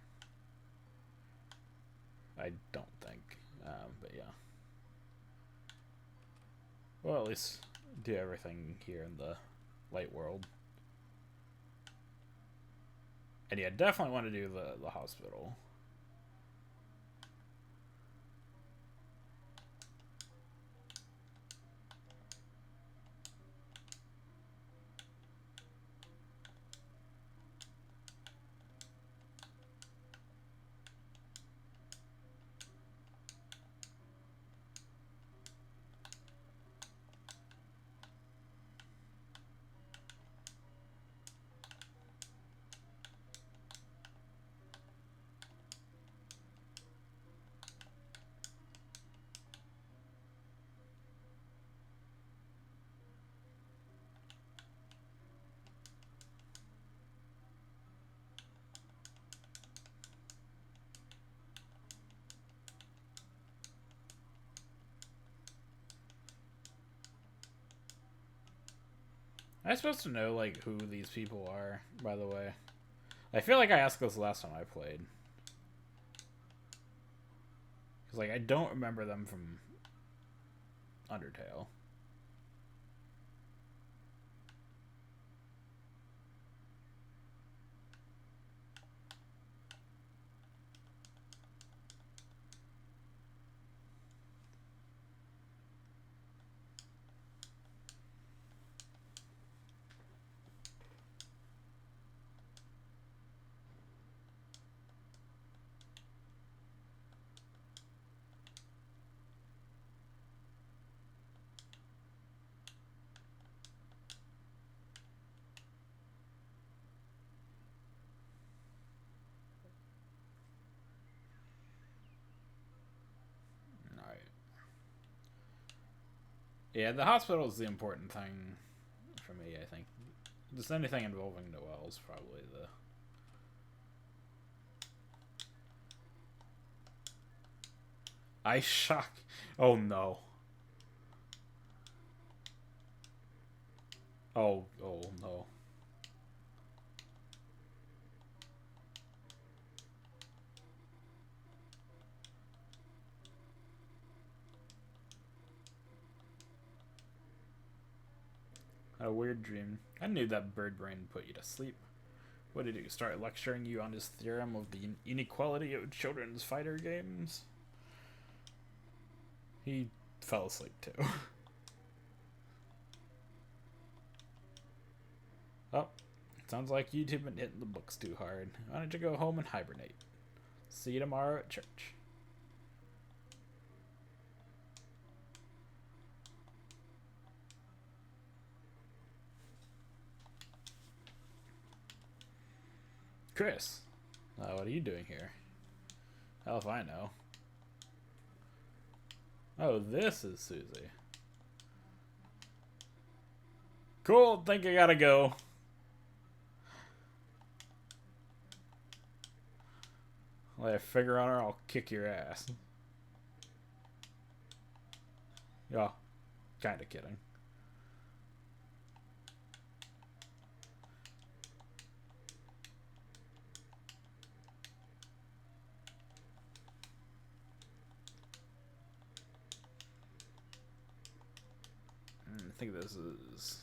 I don't think, but yeah. Well, at least do everything here in the light world. And yeah, definitely want to do the hospital. Am I supposed to know, like, who these people are, by the way? I feel like I asked this last time I played. Because, like, I don't remember them from Undertale. Yeah, the hospital is the important thing for me, I think. Just anything involving Noelle is probably the... I shock. Oh no. Oh no. A weird dream. I knew that bird brain put you to sleep. What did he start lecturing you on his theorem of the inequality of children's fighter games? He fell asleep too. Oh, sounds like YouTube been hitting the books too hard. Why don't you go home and hibernate? See you tomorrow at church. Chris, what are you doing here? Hell if I know. Oh, this is Susie. Cool, think I gotta go. Lay a figure on her, I'll kick your ass. Yeah, kinda kidding. I think this is...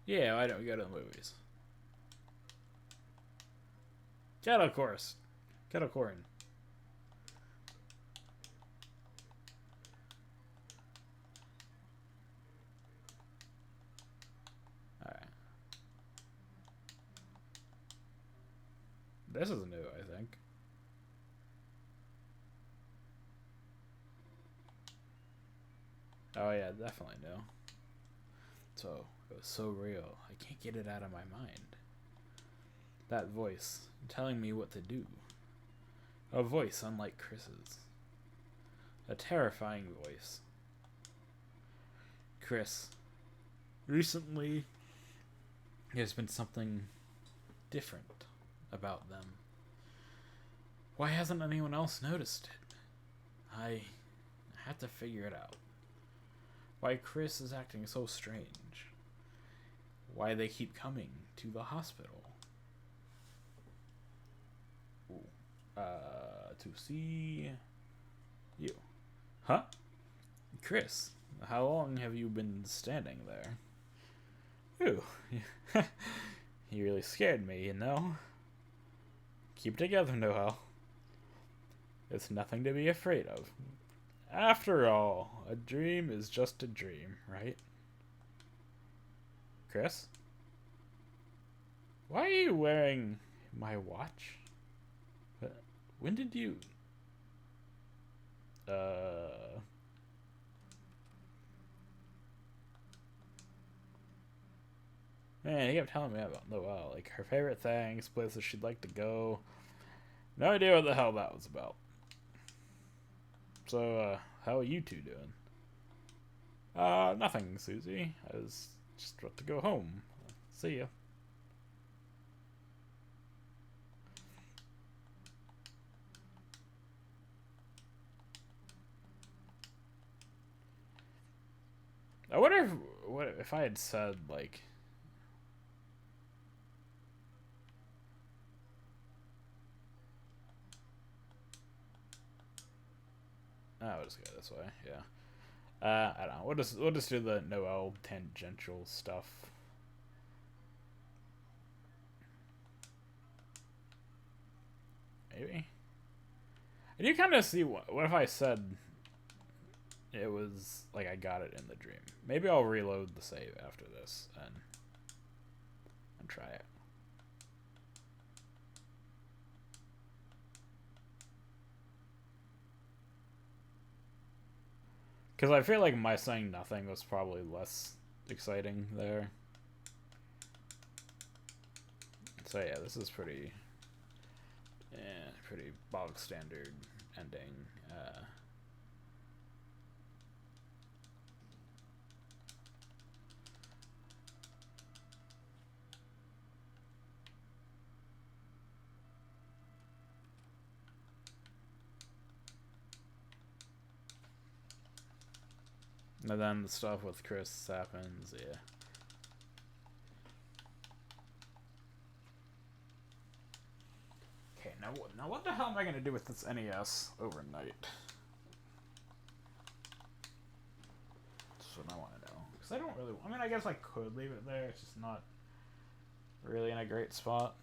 Yeah, why don't we go to the movies? Kettle course. Kettle corn. Alright. This is new, I think. Oh yeah, definitely no. So it was so real. I can't get it out of my mind. That voice telling me what to do. A voice unlike Chris's. A terrifying voice. Chris. Recently, there's been something different about them. Why hasn't anyone else noticed it? I have to figure it out. Why Chris is acting so strange. Why they keep coming to the hospital. To see you. Huh? Chris, how long have you been standing there? Ooh. You really scared me, you know? Keep together, Noel. It's nothing to be afraid of. After all, a dream is just a dream, right? Chris? Why are you wearing my watch? When did you... Man, he kept telling me about Noelle. Like, her favorite things, places she'd like to go. No idea what the hell that was about. So, how are you two doing? Nothing, Susie. I was just about to go home. See ya. I wonder if I had said, like... I'll just go this way, yeah. I don't know. We'll just do the Noel tangential stuff. Maybe. I do kind of see what if I said it was like I got it in the dream. Maybe I'll reload the save after this and try it. Because I feel like my saying nothing was probably less exciting there. So yeah, this is pretty bog standard ending. And then the stuff with Chris happens, yeah. Okay, now what the hell am I gonna do with this NES overnight? That's what I want to know. Because I don't really... I mean, I guess I could leave it there. It's just not really in a great spot.